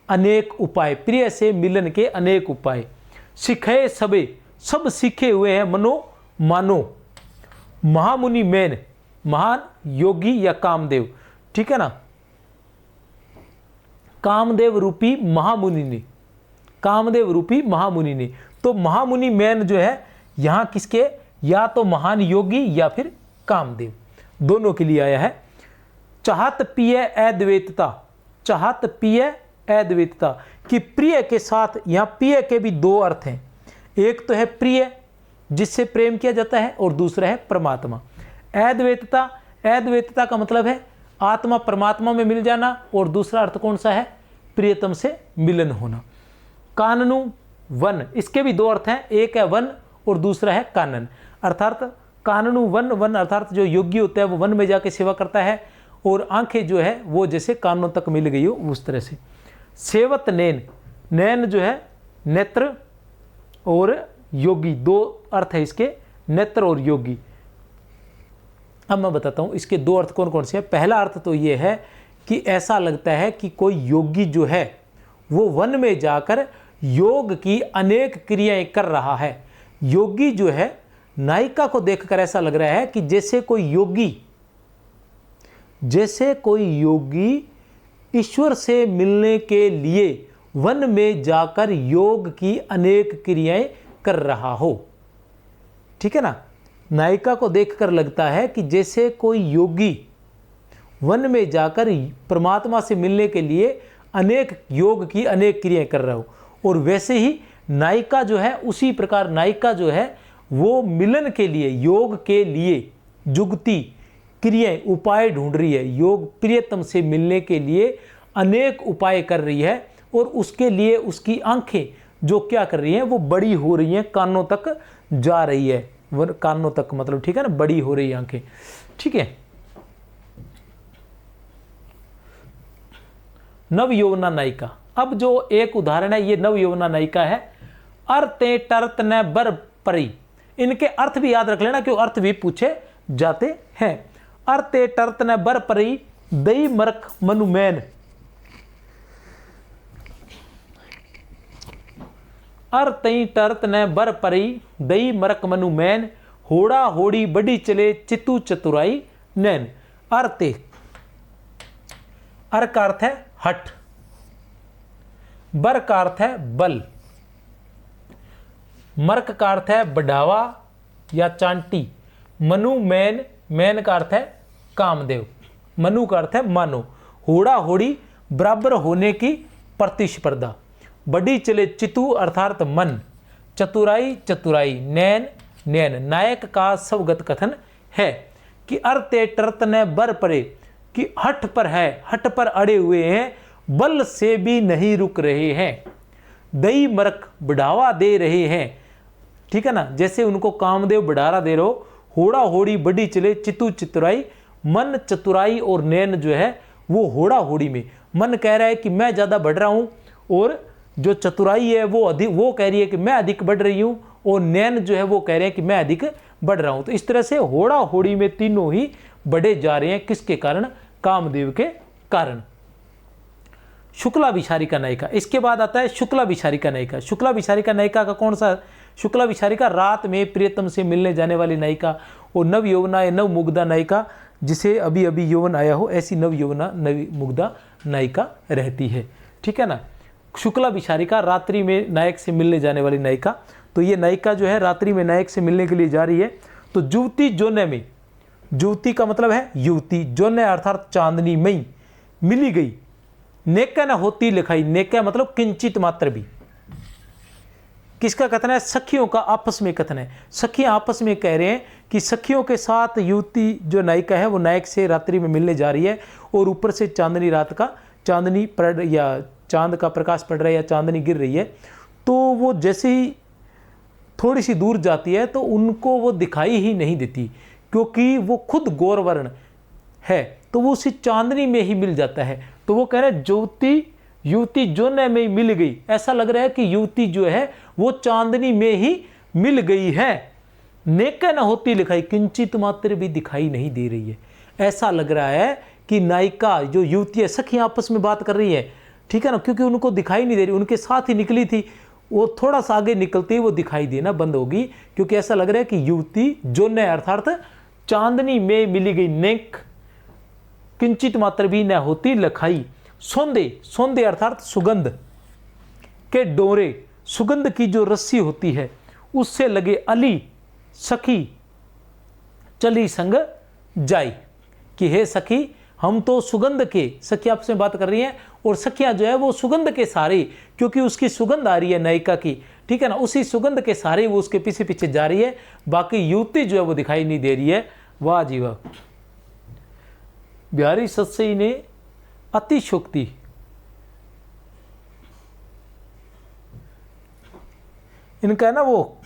अनेक उपाय, प्रिय से मिलन के अनेक उपाय। सिखे सबे, सब सीखे हुए हैं मनो मानो। महामुनि मैन, महान योगी या कामदेव। ठीक है ना? कामदेव रूपी महामुनि ने, कामदेव रूपी महामुनि ने। तो महामुनि मैन जो है यहां किसके? या तो महान योगी या फिर कामदेव, दोनों के लिए आया है। चाहत पिय अद्वैतता, चाहत पिय अद्वैतता कि प्रिय के साथ, यहां प्रिय के भी 2 अर्थ हैं। एक तो है प्रिय जिससे प्रेम किया जाता है, और दूसरा है परमात्मा। अद्वैतता, अद्वैतता का मतलब है आत्मा परमात्मा में मिल जाना, और दूसरा अर्थ कौन सा है? प्रियतम से मिलन होना। काननु वन, इसके भी 2 अर्थ हैं, एक है वन और दूसरा है कानन। अर्थात काननु वन, वन अर्थात जो योगी होता है वो वन में जाके सेवा करता है, और आंखें जो है वो जैसे कानों तक मिल गई हो उस तरह से। सेवत नैन, नैन जो है नेत्र और योगी, 2 अर्थ है इसके, नेत्र और योगी। अब मैं बताता हूँ इसके 2 अर्थ कौन कौन से हैं। पहला अर्थ तो ये है कि ऐसा लगता है कि कोई योगी जो है वो वन में जाकर योग की अनेक क्रियाएं कर रहा है। योगी जो है, नायिका को देखकर ऐसा लग रहा है कि जैसे कोई योगी ईश्वर से मिलने के लिए वन में जाकर योग की अनेक क्रियाएं कर रहा हो। ठीक है ना, नायिका को देखकर लगता है कि जैसे कोई योगी वन में जाकर परमात्मा से मिलने के लिए अनेक योग की अनेक क्रियाएं कर रहा हो। और वैसे ही नायिका जो है, उसी प्रकार नायिका जो है वो मिलन के लिए, योग के लिए जुगती क्रियाएं, उपाय ढूंढ रही है। योग प्रियतम से मिलने के लिए अनेक उपाय कर रही है और उसके लिए उसकी आंखें जो क्या कर रही हैं, वो बड़ी हो रही हैं, कानों तक जा रही है, वो कानों तक मतलब, ठीक है ना, बड़ी हो रही आंखें। ठीक है, नव यौवना नायिका। अब जो एक उदाहरण है, ये नव यौवना नायिका है। अर्ते टर्त न बर परी, इनके अर्थ भी याद रख लेना क्यों अर्थ भी पूछे जाते हैं। अर्ते टर्त न बर परी दई मरक मनुमैन, अर्तई टर्त न बर परी दई मरक मनुमैन, होड़ा होड़ी बड़ी चले चितू चतुराई नैन। अर्ते, अर का अर्थ है हठ, बर का अर्थ है बल, मर्क का अर्थ है बढ़ावा या चांटी, मनु मैन, मैन का अर्थ है कामदेव, मनु का अर्थ है मानो, होड़ा होड़ी बराबर होने की प्रतिस्पर्धा, बड़ी चले चितु अर्थात मन, चतुराई चतुराई, नैन नैन। नायक का स्वगत कथन है कि अर्ते टर्त न बर परे, कि हठ पर है, हठ पर अड़े हुए हैं, बल से भी नहीं रुक रहे हैं, दई मरक बढ़ावा दे रहे हैं। ठीक है ना, जैसे उनको कामदेव बढ़ावा दे रहे हो। होड़ा होड़ी बड़ी चले चितु चतुराई, मन चतुराई और नैन जो है वो होड़ा होड़ी में, मन कह रहा है कि मैं ज़्यादा बढ़ रहा हूँ और जो चतुराई है वो अधिक, वो कह रही है कि मैं अधिक बढ़ रही हूँ, और नैन जो है वो कह रहे हैं कि मैं अधिक बढ़ रहा हूँ। तो इस तरह से होड़ा होड़ी में तीनों ही बढ़े जा रहे हैं, किसके कारण, कामदेव के कारण। शुक्ला विशारिका नायिका, इसके बाद आता है शुक्ला विशारिका नायिका। शुक्ला विशारिका नायिका का कौन सा, शुक्ला विशारिका रात में प्रियतम से मिलने जाने वाली नायिका, और नव यौवना या नव मुग्धा नायिका, जिसे अभी अभी यौवन आया हो, ऐसी नव यौवना नवी मुग्धा नायिका रहती है। ठीक है ना, शुक्ला विशारिका रात्रि में नायक से मिलने जाने वाली नायिका। तो ये नायिका जो है रात्रि में नायक से मिलने के लिए जा रही है। तो जुवती जोने में, जुवती का मतलब है युवती, जोने अर्थात चांदनी मई, मिली गई, नेका न होती लिखाई, नेका मतलब किंचित मात्र भी। किसका कथन है, सखियों का आपस में कथन है। सखियां आपस में कह रहे हैं कि सखियों के साथ युवती जो नायिका है वो नायक से रात्रि में मिलने जा रही है, और ऊपर से चांदनी रात का, चांदनी पड़ या चांद का प्रकाश पड़ रहा है या चांदनी गिर रही है। तो वो जैसे ही थोड़ी सी दूर जाती है तो उनको वो दिखाई ही नहीं देती, क्योंकि वो खुद गौरवर्ण है, तो वो उसी चांदनी में ही मिल जाता है। तो वो कह रहे हैं युवती जोने में मिल गई, ऐसा लग रहा है कि युवती जो है वो चांदनी में ही मिल गई है। नेका न होती लिखाई, किंचित मात्र भी दिखाई नहीं दे रही है। ऐसा लग रहा है कि नायिका जो युवती है, सखियां आपस में बात कर रही है, ठीक है ना, क्योंकि उनको दिखाई नहीं दे रही, उनके साथ ही निकली थी, वो थोड़ा सा आगे निकलते ही वो दिखाई देना बंद होगी, क्योंकि ऐसा लग रहा है कि युवती जोने अर्थात चांदनी में मिली गई, नेक किंचित मात्र भी न होती लखाई। सौंदे, सौंदे अर्थात सुगंध के डोरे, सुगंध की जो रस्सी होती है उससे लगे अली सखी चली संग जाई, कि हे सखी हम तो सुगंध के, सखी आपसे बात कर रही हैं, और सखियां जो है वो सुगंध के सहारे, क्योंकि उसकी सुगंध आ रही है नायिका की, ठीक है ना, उसी सुगंध के सहारे वो उसके पीछे पीछे जा रही है, बाकी युवती जो है वो दिखाई नहीं दे रही है। वाह जी वाह। बिहारी सत्सई ने अतिशोक्ति, इनका है ना वो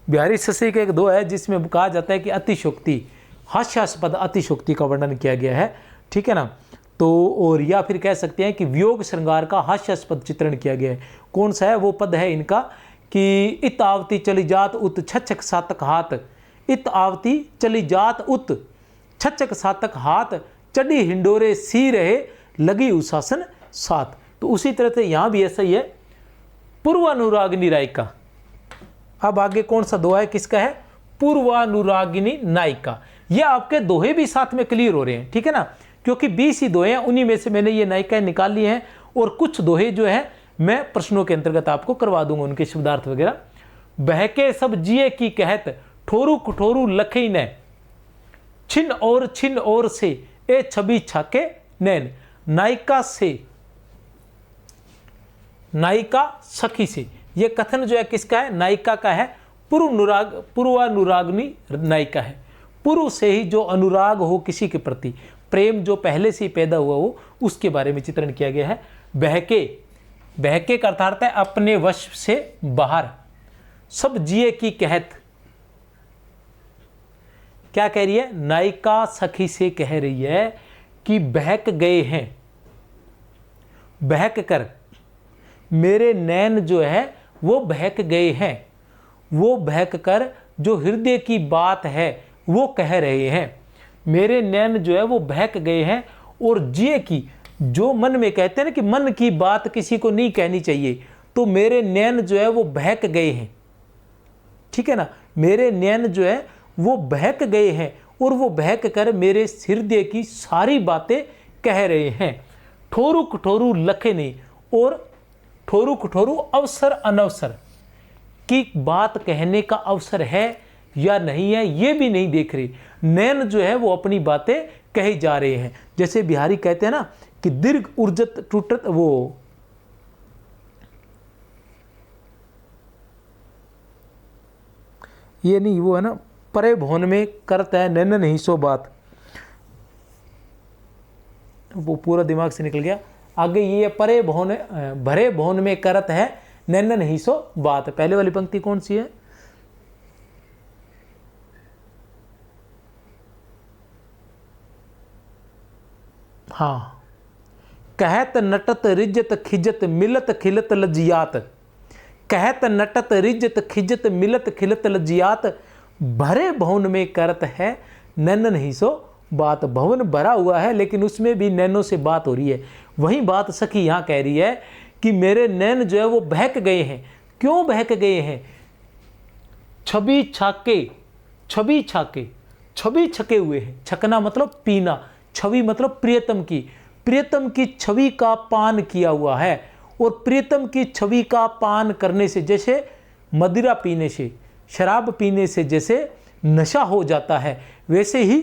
बिहारी सत्सई का एक दो है जिसमें कहा जाता है कि अतिशोक्ति, हास्यास्पद अतिशोक्ति का वर्णन किया गया है, ठीक है ना। तो और या फिर कह सकते हैं कि वियोग श्रृंगार का हास्यास्पद चित्रण किया गया है। कौन सा है वो पद है इनका कि इत आवती चली जात उत छछक सातक हाथ, इत आवती चली जात उत छछक सातक हाथ, चढ़ी हिंडोरे सी रहे लगी उशासन साथ। तो उसी तरह से यहाँ भी ऐसा ही है, पूर्वानुरागिनी नायिका। अब आगे कौन सा दोहा है, किसका है, पूर्वानुरागिनी नायिका। ये आपके दोहे भी साथ में क्लियर हो रहे हैं, ठीक है ना, क्योंकि 20 ही दोहे हैं, उन्हीं में से मैंने ये नायिकाएं निकाल ली हैं, और कुछ दोहे जो है मैं प्रश्नों के अंतर्गत आपको करवा दूंगा, उनके शब्दार्थ वगैरह। बहके सब जिए की कहत, ठोरू कठोरू लखई ने, छिन और से ए छवि छाके नैन, नायिका से, नायिका सखी से। ये कथन जो है किसका है, नायिका का है, पूर्वानुरागिनी नायिका है। पूर्व से ही जो अनुराग हो किसी के प्रति, प्रेम जो पहले से ही पैदा हुआ हो, उसके बारे में चित्रण किया गया है। बहके, बहके का अर्थात है अपने वश से बाहर। सब जिए की कहत, क्या कह रही है, नायिका सखी से कह रही है कि बहक गए हैं, बहक कर मेरे नैन जो है वो बहक गए हैं, वो बहक कर जो हृदय की बात है वो कह रहे हैं। मेरे नैन जो है वो बहक गए हैं, और जिए की, जो मन में कहते हैं ना कि मन की बात किसी को नहीं कहनी चाहिए, तो मेरे नैन जो है वो बहक गए हैं, ठीक है ना, मेरे नैन जो है वो बहक गए हैं, और वो बहक कर मेरे हृदय की सारी बातें कह रहे हैं। ठोरू कठोरू लखे नहीं, और ठोरू कठोरू अवसर अनवसर की बात कहने का अवसर है या नहीं है, ये भी नहीं देख रहे। नैन जो है वो अपनी बातें कहे जा रहे हैं। जैसे बिहारी कहते हैं ना कि दीर्घ उर्जत टूटत, वो ये नहीं, वो है ना, परे भवन में करता है नैन नहीं सो बात, वो पूरा दिमाग से निकल गया। आगे ये परे भवन, भरे भवन में करत है नैन नहीं सो बात। पहले वाली पंक्ति कौन सी है, हाँ, कहत नटत रिज्जत खिजत मिलत खिलत लजियात, कहत नटत रिज्जत खिजत मिलत खिलत लजियात, भरे भवन में करत है नैन नहीं सो बात। भवन भरा हुआ है लेकिन उसमें भी नैनों से बात हो रही है। वही बात सखी यहाँ कह रही है कि मेरे नैन जो है वो बहक गए हैं। क्यों बहक गए हैं, छवि छाके, छवि छाके, छवि छके हुए हैं, छकना मतलब पीना, छवि मतलब प्रियतम की, प्रियतम की छवि का पान किया हुआ है। और प्रियतम की छवि का पान करने से, जैसे मदिरा पीने से, शराब पीने से जैसे नशा हो जाता है, वैसे ही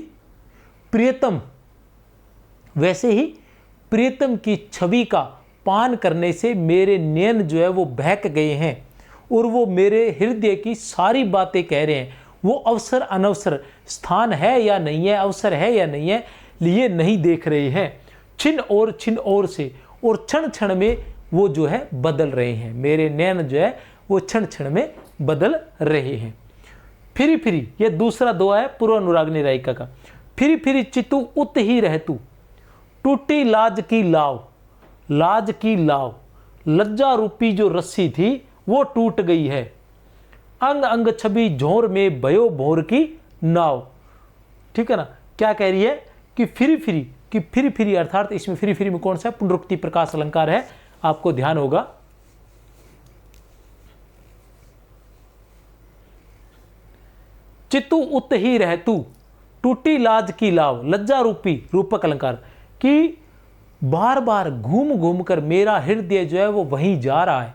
प्रियतम की छवि का पान करने से मेरे नैन जो है वो बहक गए हैं, और वो मेरे हृदय की सारी बातें कह रहे हैं। वो अवसर अनवसर, स्थान है या नहीं है, अवसर है या नहीं है, लिए नहीं देख रहे हैं। छिन और से, और क्षण क्षण में वो जो है बदल रहे हैं। मेरे नैन जो है वो क्षण क्षण में बदल रहे हैं। फिरी फिरी, ये दूसरा दोहा है पूर्वानुरागिनी नायिका का। फिरी फिरी चितू उत ही रहतू, टूटी लाज की लाव, लाज की लाव, लज्जा रूपी जो रस्सी थी वो टूट गई है। अंग अंग छवि झोर में भयो भोर की नाव, ठीक है ना। क्या कह रही है कि फिरी फिरी, कि फिरी फिरी अर्थात इसमें फिरी फिरी में कौन सा पुनरुक्ति प्रकाश अलंकार है, आपको ध्यान होगा। चितू उत ही रहतू, टूटी लाज की लाव, लज्जा रूपी रूपक अलंकार, कि बार बार घूम घूम कर मेरा हृदय जो है वो वहीं जा रहा है,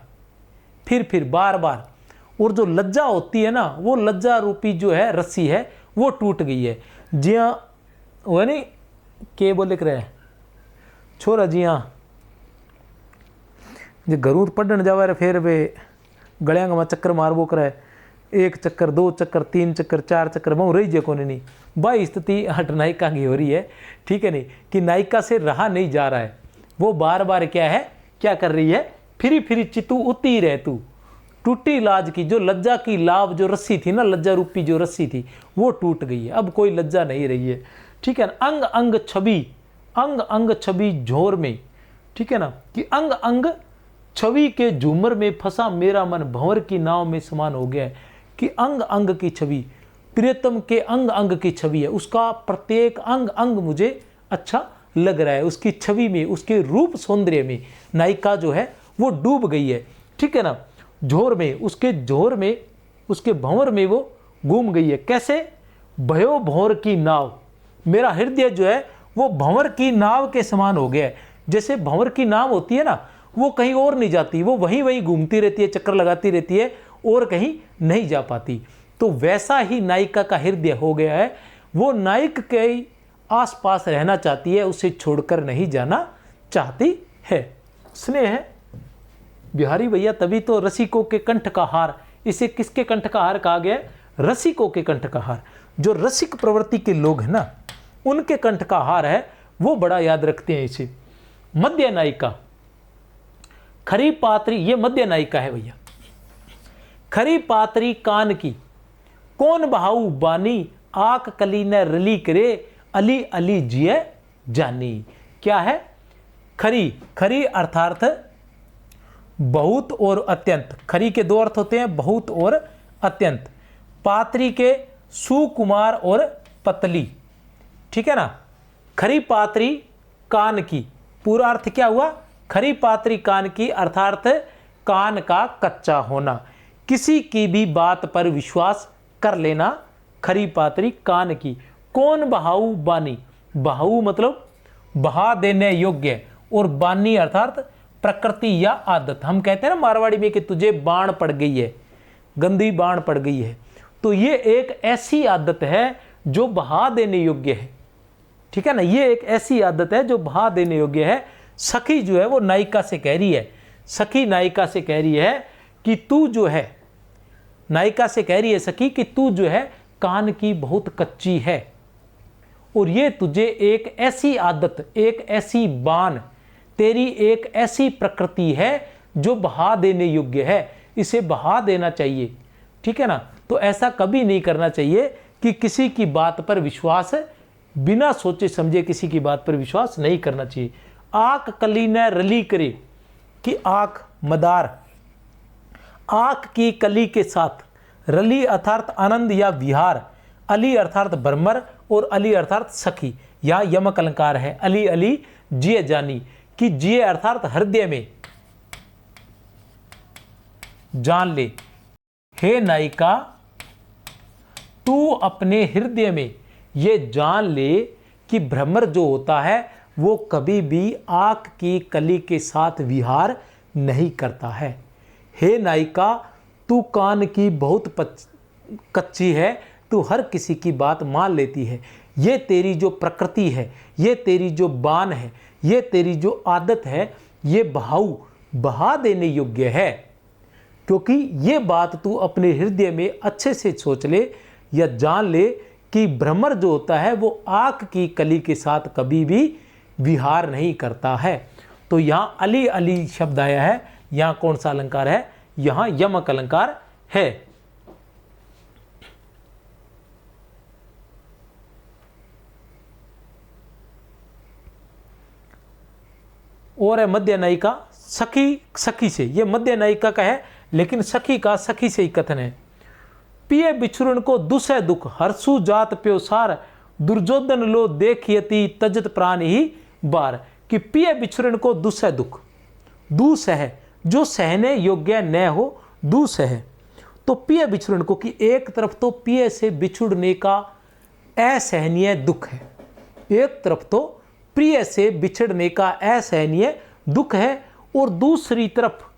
फिर बार बार। और जो लज्जा होती है ना, वो लज्जा रूपी जो है रस्सी है वो टूट गई है। जी हाँ, वो नहीं के बोले लिख रहे छोरा, जी हाँ, जो घरों पढ़ने जावा फिर वे गलियां में चक्कर मारबो करे, 1 चक्कर 2 चक्कर 3 चक्कर 4 चक्कर मैं रही जे कोने नहीं। भाई स्थिति हट नायिका की हो रही है, ठीक है नहीं, कि नायिका से रहा नहीं जा रहा है। वो बार बार क्या है, क्या कर रही है, फिरी फिरी चितू उती रह तू, टूटी लाज की, जो लज्जा की लाभ जो रस्सी थी ना, लज्जा रूपी जो रस्सी थी वो टूट गई है, अब कोई लज्जा नहीं रही है, ठीक है ना। अंग अंग छवि, अंग अंग छवि झोर में, ठीक है ना, कि अंग अंग छवि के झूमर में फंसा मेरा मन भंवर की नाव में समान हो गया है। कि अंग अंग की छवि, प्रियतम के अंग अंग की छवि है, उसका प्रत्येक अंग अंग मुझे अच्छा लग रहा है, उसकी छवि में, उसके रूप सौंदर्य में नायिका जो है वो डूब गई है, ठीक है ना। झोर में, उसके झोर में, उसके भंवर में वो घूम गई है। कैसे? भयो भंवर की नाव, मेरा हृदय जो है वो भंवर की नाव के समान हो गया है। जैसे भंवर की नाव होती है ना, वो कहीं और नहीं जाती, वो वहीं वहीं घूमती रहती है, चक्कर लगाती रहती है और कहीं नहीं जा पाती। तो वैसा ही नायिका का हृदय हो गया है, वो नायक के आसपास रहना चाहती है, उसे छोड़कर नहीं जाना चाहती है। स्नेह है बिहारी भैया, तभी तो रसिकों के कंठ का हार, इसे किसके कंठ का हार कहा गया है? रसिकों के कंठ का हार। जो रसिक प्रवृत्ति के लोग हैं ना, उनके कंठ का हार है, वो बड़ा याद रखते हैं इसे। मध्य नायिका, खरी पात्री, ये मध्य नायिका है भैया। खरी पात्री कान की, कौन बहाऊ बानी, आक कली न रली करे, अली अली जिये जानी। क्या है? खरी, खरी अर्थात बहुत और अत्यंत। खरी के दो अर्थ होते हैं, बहुत और अत्यंत। पात्री के सुकुमार और पतली, ठीक है ना। खरी पात्री कान की, पूरा अर्थ क्या हुआ? खरी पात्री कान की अर्थात कान का कच्चा होना, किसी की भी बात पर विश्वास कर लेना। खरी पात्री कान की। कौन बहाऊ बानी, बहाऊ मतलब बहा देने योग्य, और बानी अर्थात प्रकृति या आदत। हम कहते हैं ना मारवाड़ी में कि तुझे बाण पड़ गई है, गंदी बाण पड़ गई है। तो ये एक ऐसी आदत है जो बहा देने योग्य है, ठीक है ना। ये एक ऐसी आदत है जो बहा देने योग्य है। सखी जो है वो नायिका से कह रही है, सखी नायिका से कह रही है कि तू जो है, नायिका से कह रही है सखी कि तू जो है कान की बहुत कच्ची है, और ये तुझे एक ऐसी आदत, एक ऐसी बाण, तेरी एक ऐसी प्रकृति है जो बहा देने योग्य है, इसे बहा देना चाहिए, ठीक है ना। तो ऐसा कभी नहीं करना चाहिए कि किसी की बात पर विश्वास, बिना सोचे समझे किसी की बात पर विश्वास नहीं करना चाहिए। आक कली न रली करे, कि आक मदार, आक की कली के साथ, रली अर्थात आनंद या विहार, अली अर्थात भ्रमर, और अली अर्थात सखी। यहाँ यमक अलंकार है, अली अली जिये जानी, कि जिये अर्थात हृदय में जान ले। हे नायिका, तू अपने हृदय में ये जान ले कि भ्रमर जो होता है वो कभी भी आँख की कली के साथ विहार नहीं करता है। हे नायिका, तू कान की बहुत कच्ची है, तू हर किसी की बात मान लेती है। ये तेरी जो प्रकृति है, ये तेरी जो बान है, ये तेरी जो आदत है, ये बहा देने योग्य है। क्योंकि ये बात तू अपने हृदय में अच्छे से सोच ले या जान ले कि भ्रमर जो होता है वो आँख की कली के साथ कभी भी विहार नहीं करता है। तो यहाँ अली अली शब्द आया है, यहाँ कौन सा अलंकार है? यहाँ यमक अलंकार है। और है मध्य नायिका, सखी, सखी से, ये मध्य नायिका का है लेकिन सखी का सखी से ही कथन है। पिए बिछुरन को दुसह दुख, हर्षु जात प्योसार, दुर्योधन लो देखियति तजत प्राण ही बार। कि पिए बिछुरन को दुसह दुख, दुसह जो सहने योग्य न हो, दुसह। तो पिए बिछुरन को, कि एक तरफ तो पिए से बिछुड़ने का असहनीय दुख है, एक तरफ तो प्रिय से बिछड़ने का असहनीय दुख है, और दूसरी तरफ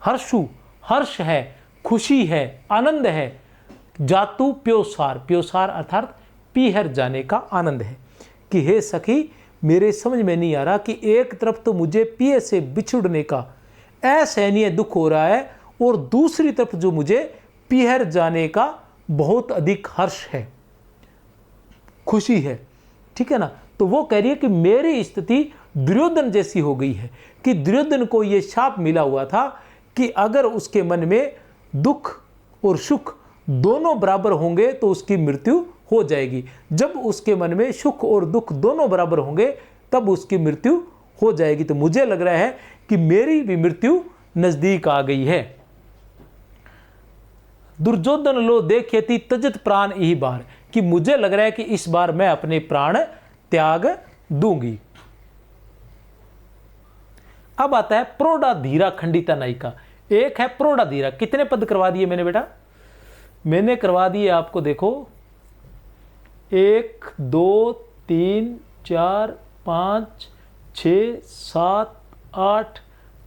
हर्षु, हर्ष है, खुशी है, आनंद है, जातु प्योसार, प्योसार अर्थात पीहर जाने का आनंद है। कि हे सखी, मेरे समझ में नहीं आ रहा कि एक तरफ तो मुझे पिए से बिछुड़ने का असहनीय दुख हो रहा है, और दूसरी तरफ जो मुझे पीहर जाने का बहुत अधिक हर्ष है, खुशी है, ठीक है ना। तो वो कह रही है कि मेरी स्थिति दुर्योधन जैसी हो गई है, कि दुर्योधन को ये शाप मिला हुआ था कि अगर उसके मन में दुख और सुख दोनों बराबर होंगे तो उसकी मृत्यु हो जाएगी। जब उसके मन में सुख और दुख दोनों बराबर होंगे तब उसकी मृत्यु हो जाएगी। तो मुझे लग रहा है कि मेरी भी मृत्यु नजदीक आ गई है। दुर्योधन लो देखयति तजत प्राण यही बार, कि मुझे लग रहा है कि इस बार मैं अपने प्राण त्याग दूंगी। अब आता है प्रोढ़ा धीरा खंडिता नायिका। एक है प्रोढ़ा धीरा, कितने पद करवा दिए मैंने बेटा? मैंने करवा दिए आपको, देखो 1 2 3 4 5 6 7 8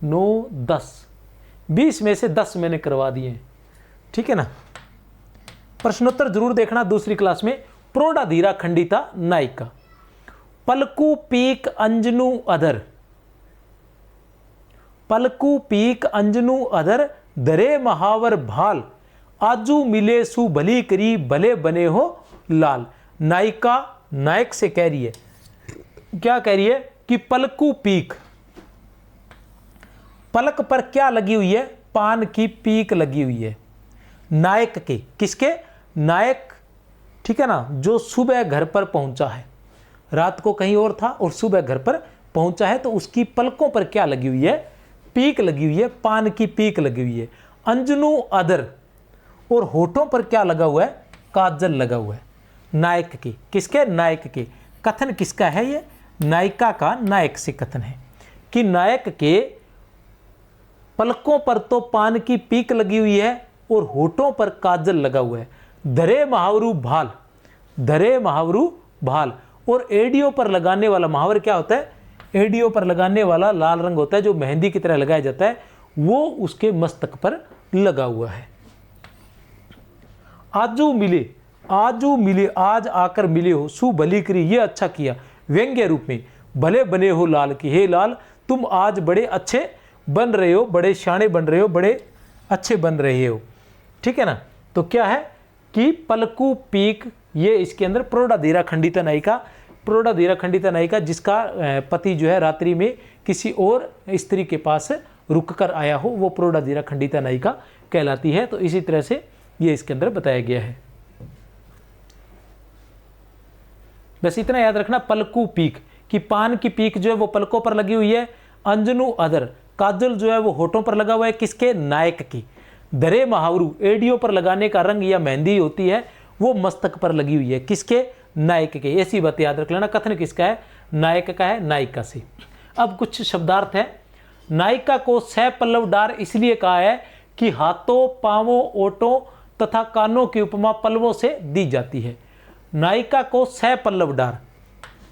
9 10, 20 में से 10 मैंने करवा दिए हैं, ठीक है ना। प्रश्नोत्तर जरूर देखना दूसरी क्लास में। प्रोढ़ा धीरा खंडिता नायिका। पलकू पीक अंजनु अधर, पलकू पीक अंजनु अधर, धरे महावर भाल, आजू मिले सु भली करी, भले बने हो लाल। नायिका नायक से कह रही है, क्या कह रही है कि पलकू पीक, पलक पर क्या लगी हुई है? पान की पीक लगी हुई है। नायक के, किसके? नायक, ठीक है ना, जो सुबह घर पर पहुंचा है, रात को कहीं और था और सुबह घर पर पहुंचा है, तो उसकी पलकों पर क्या लगी हुई है? पीक लगी हुई है, पान की पीक लगी हुई है। अंजनु अदर, और होठों पर क्या लगा हुआ है? काजल लगा हुआ है। नायक के, किसके? नायक के। कथन किसका है ये? नायिका का नायक से कथन है कि नायक के पलकों पर तो पान की पीक लगी हुई है और होठों पर काजल लगा हुआ है। धरे महावरू भाल, धरे महावरू भाल, और एडियो पर लगाने वाला महावर क्या होता है? एडियो पर लगाने वाला लाल रंग होता है जो मेहंदी की तरह लगाया जाता है, वो उसके मस्तक पर लगा हुआ है। आजू मिले, आजू मिले, आज आकर मिले हो, सु भली करी, ये अच्छा किया, व्यंग्य रूप में, भले बने हो लाल की, हे लाल तुम आज बड़े अच्छे बन रहे हो, बड़े शाणे बन रहे हो, बड़े अच्छे बन रहे हो, ठीक है ना। तो क्या है कि पलकू पीक, ये इसके अंदर प्रोढ़ा धीरा खंडिता नायिका, प्रोढ़ा धीरा खंडिता नायिका जिसका पति जो है रात्रि में किसी और स्त्री के पास रुक कर आया हो, वो प्रोढ़ा धीरा खंडिता नायिका कहलाती है। तो इसी तरह से ये इसके अंदर बताया गया है। बस इतना याद रखना, पलकू पीक कि पान की पीक जो है वो पलकों पर लगी हुई है। अंजनु अधर, काजल जो है वो होठों पर लगा हुआ है, किसके? नायक की। धरे महावरू, एडियो पर लगाने का रंग या मेहंदी होती है, वो मस्तक पर लगी हुई है, किसके? नायक के। ऐसी बात याद रख लेना। कथन किसका है? नायक का है, नायिका से। अब कुछ शब्दार्थ है। नायिका को सह पल्लव डार इसलिए कहा है कि हाथों, पांवों, ओठों तथा कानों की उपमा पल्लवों से दी जाती है। नायिका को सह पल्लव डार,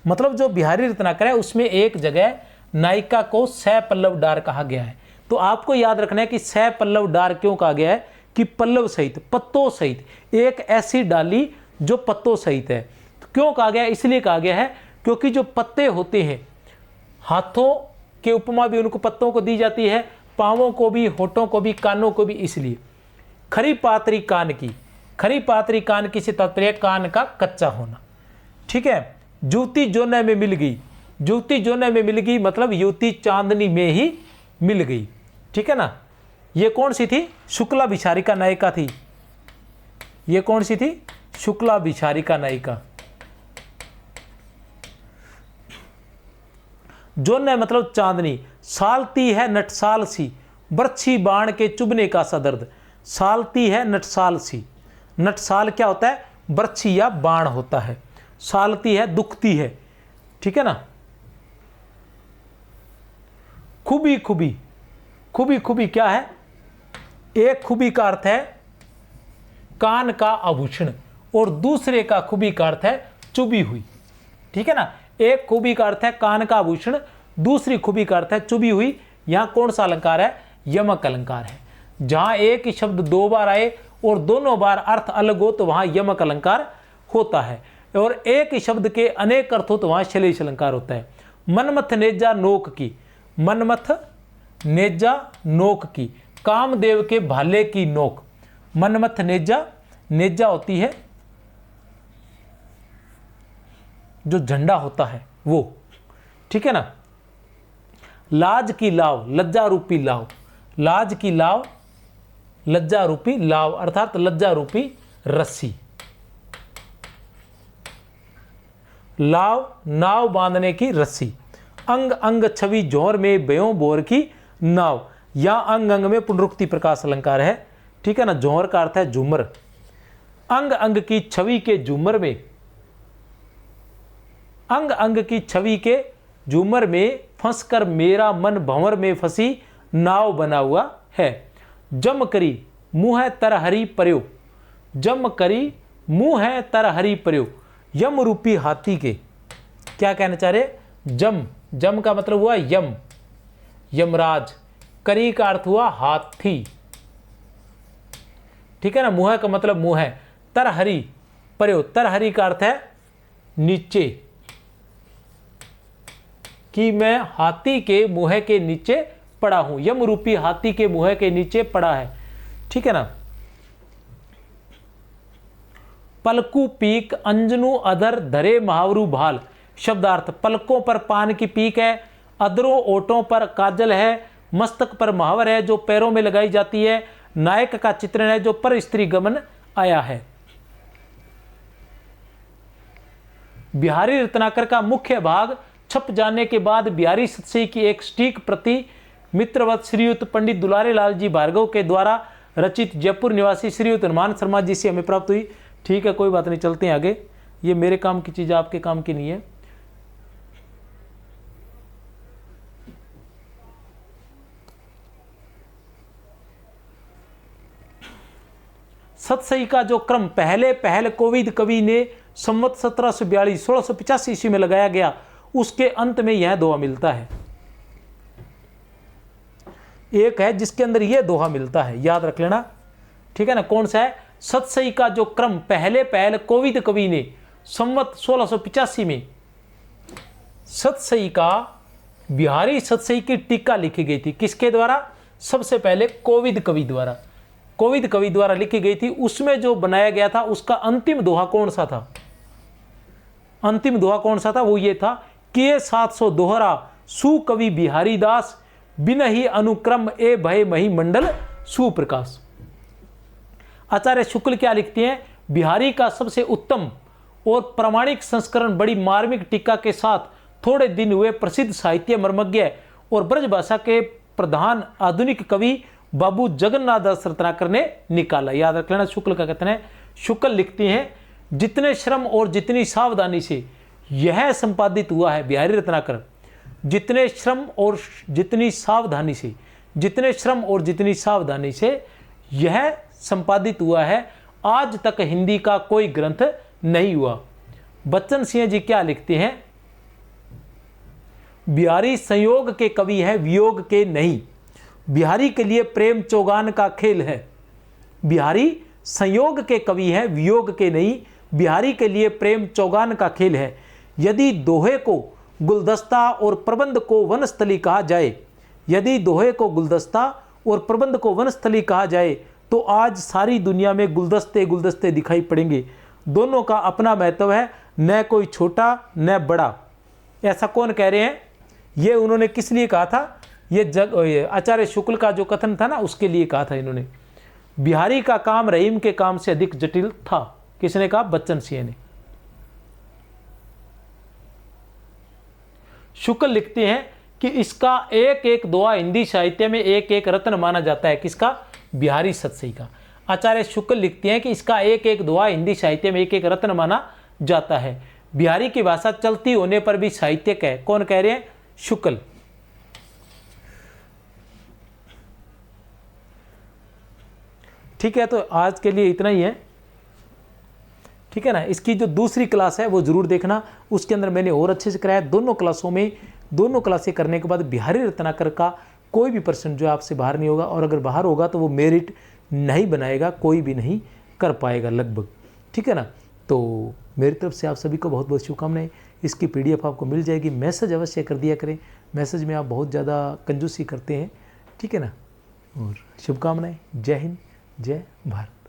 मतलब जो बिहारी रत्नाकर है उसमें एक जगह नायिका को सह पल्लव डार कहा गया है। तो आपको याद रखना है कि सह पल्लव डार क्यों कहा गया है? कि पल्लव सहित, पत्तों सहित, एक ऐसी डाली जो पत्तों सहित है। तो क्यों कहा गया? इसलिए कहा गया है क्योंकि जो पत्ते होते हैं, हाथों के उपमा भी उनको पत्तों को दी जाती है, पांवों को भी, होठों को भी, कानों को भी। इसलिए खरी पातरी कान की, खरी पातरी कान की से तात्पर्य कान का कच्चा होना, ठीक है। युवती जोने में मिल गई, युवती जोने में मिल गई मतलब युवती चांदनी में ही मिल गई, ठीक है ना। ये कौन सी थी? शुक्ला विचारिका नायिका थी। ये कौन सी थी? शुक्ला विचारिका नायिका। जोने मतलब चांदनी, सालती है नटसाल सी, बरछी बाण के चुभने का सा दर्द। सालती है नटसाल सी, नटसाल क्या होता है? बरछी या बाण होता है। सालती है दुखती है, ठीक है ना। खुबी खुबी, खुबी खुबी क्या है? एक खुबी का अर्थ है कान का आभूषण और दूसरे का खुबी का अर्थ है चुभी हुई, ठीक है ना। एक खुबी का अर्थ है कान का आभूषण, दूसरी खुबी का अर्थ है चुभी हुई। यहां कौन सा अलंकार है? यमक अलंकार है। जहां एक ही शब्द दो बार आए और दोनों बार अर्थ अलग हो तो वहां यमक अलंकार होता है, और एक ही शब्द के अनेक अर्थ हो तो वहां शैलेश अलंकार होता है। मनमथ नेजा नोक की, मनमथ नेजा नोक की, कामदेव के भाले की नोक। मनमथ नेजा, नेजा होती है जो झंडा होता है वो, ठीक है ना। लाज की लाव, लज्जा रूपी लाव, लाज की लाव, लज्जा रूपी लाव अर्थात लज्जा रूपी रस्सी। लाव, नाव बांधने की रस्सी। अंग अंग छवि जोर में बयों बोर की नाव। या अंग अंग में पुनरुक्ति प्रकाश अलंकार है, ठीक है ना। जोहर का अर्थ है झूमर। अंग अंग की छवि के झूमर में, अंग अंग की छवि के झूमर में फंस कर मेरा मन भंवर में फंसी नाव बना हुआ है। जम करी मुँह तरहरी पर्यो, जम करी मुँह है तरहरी पर्यो, यम रूपी हाथी के। क्या कहना चाह रहे? जम, जम का मतलब हुआ यम, यमराज। करी का अर्थ हुआ हाथी, ठीक है ना। मुँह का मतलब मुँह है। तरहरी पर्यो, तरहरी का अर्थ है नीचे, कि मैं हाथी के मुँह के नीचे पड़ा हूं। यम रूपी हाथी के मुँह के नीचे पड़ा है, ठीक है ना। पलकू पीक अंजनु अधर धरे महावरू भाल। शब्दार्थ, पलकों पर पान की पीक है, अधरों ओठों पर काजल है, मस्तक पर महावर है जो पैरों में लगाई जाती है, नायक का चित्रण है जो पर स्त्री गमन आया है। बिहारी रत्नाकर का मुख्य भाग छप जाने के बाद बिहारी सतसई की एक सटीक प्रति मित्रवत श्रीयुत पंडित दुलारे लाल जी भार्गव के द्वारा रचित जयपुर निवासी श्रीयुत हनुमान शर्मा जी से हमें प्राप्त हुई। ठीक है, कोई बात नहीं, चलते हैं आगे। ये मेरे काम की चीज़ आपके काम की नहीं है। सतसई का जो क्रम पहल कोविद कवि ने संवत 1742 1685 ईस्वी में लगाया गया, उसके अंत में यह दोहा मिलता है। एक है जिसके अंदर यह दोहा मिलता है, याद रख लेना, ठीक है ना। कौन सा है? सतसई का जो क्रम पहल कोविद कवि ने संवत 1685 में सतसई का बिहारी सतसई की टीका लिखी गई थी। किसके द्वारा? सबसे पहले कोविद कवि द्वारा, कोविद कवि द्वारा लिखी गई थी। उसमें जो बनाया गया था उसका अंतिम दोहा कौन सा था? अंतिम दोहा कौन सा था? वो ये था कि ये 700 दोहरा सुकवि बिहारी दास, बिन ही अनुक्रम ए भय मही मंडल सुप्रकाश। आचार्य शुक्ल क्या लिखते हैं? बिहारी का सबसे उत्तम और प्रामाणिक संस्करण बड़ी मार्मिक टीका के साथ थोड़े दिन हुए प्रसिद्ध साहित्य मर्मज्ञ और ब्रज भाषा के प्रधान आधुनिक कवि बाबू जगन्नाथ दास रत्नाकर ने निकाला। याद रख लेना, शुक्ल का कहते हैं। शुक्ल लिखते हैं, जितने श्रम और जितनी सावधानी से यह संपादित हुआ है, बिहारी रत्नाकर, जितने श्रम और जितनी सावधानी से, जितने श्रम और जितनी सावधानी से यह संपादित हुआ है, आज तक हिंदी का कोई ग्रंथ नहीं हुआ। बच्चन सिंह जी क्या लिखते हैं? बिहारी संयोग के कवि है, वियोग के नहीं। बिहारी के लिए प्रेम चौगान का खेल है। बिहारी संयोग के कवि है, वियोग के नहीं। बिहारी के लिए प्रेम चौगान का खेल है। यदि दोहे को गुलदस्ता और प्रबंध को वनस्थली कहा जाए, यदि दोहे को गुलदस्ता और प्रबंध को वनस्थली कहा जाए, तो आज सारी दुनिया में गुलदस्ते गुलदस्ते दिखाई पड़ेंगे। दोनों का अपना महत्व है, न कोई छोटा न बड़ा। ऐसा कौन कह रहे हैं? ये उन्होंने किस लिए कहा था? ये आचार्य शुक्ल का जो कथन था ना, उसके लिए कहा था इन्होंने। बिहारी का काम रहीम के काम से अधिक जटिल था। किसने कहा? बच्चन सिंह ने। शुक्ल लिखते हैं कि इसका एक एक दोहा हिंदी साहित्य में एक एक रत्न माना जाता है। किसका? बिहारी सतसई का। आचार्य शुक्ल लिखते हैं कि इसका एक एक दोहा हिंदी साहित्य में एक एक रत्न माना जाता है। बिहारी की भाषा चलती होने पर भी साहित्यिक है। कौन कह रहे हैं? शुक्ल। ठीक है, तो आज के लिए इतना ही है, ठीक है ना। इसकी जो दूसरी क्लास है वो जरूर देखना, उसके अंदर मैंने और अच्छे से कराया। दोनों क्लासों में, दोनों क्लासें करने के बाद बिहारी रत्नाकर का कोई भी पर्सन जो आपसे बाहर नहीं होगा, और अगर बाहर होगा तो वो मेरिट नहीं बनाएगा, कोई भी नहीं कर पाएगा लगभग, ठीक है ना। तो मेरी तरफ से आप सभी को बहुत बहुत शुभकामनाएं। इसकी PDF आपको मिल जाएगी। मैसेज अवश्य कर दिया करें, मैसेज में आप बहुत ज़्यादा कंजूसी करते हैं, ठीक है ना। और शुभकामनाएं। जय हिंद, जय भारत।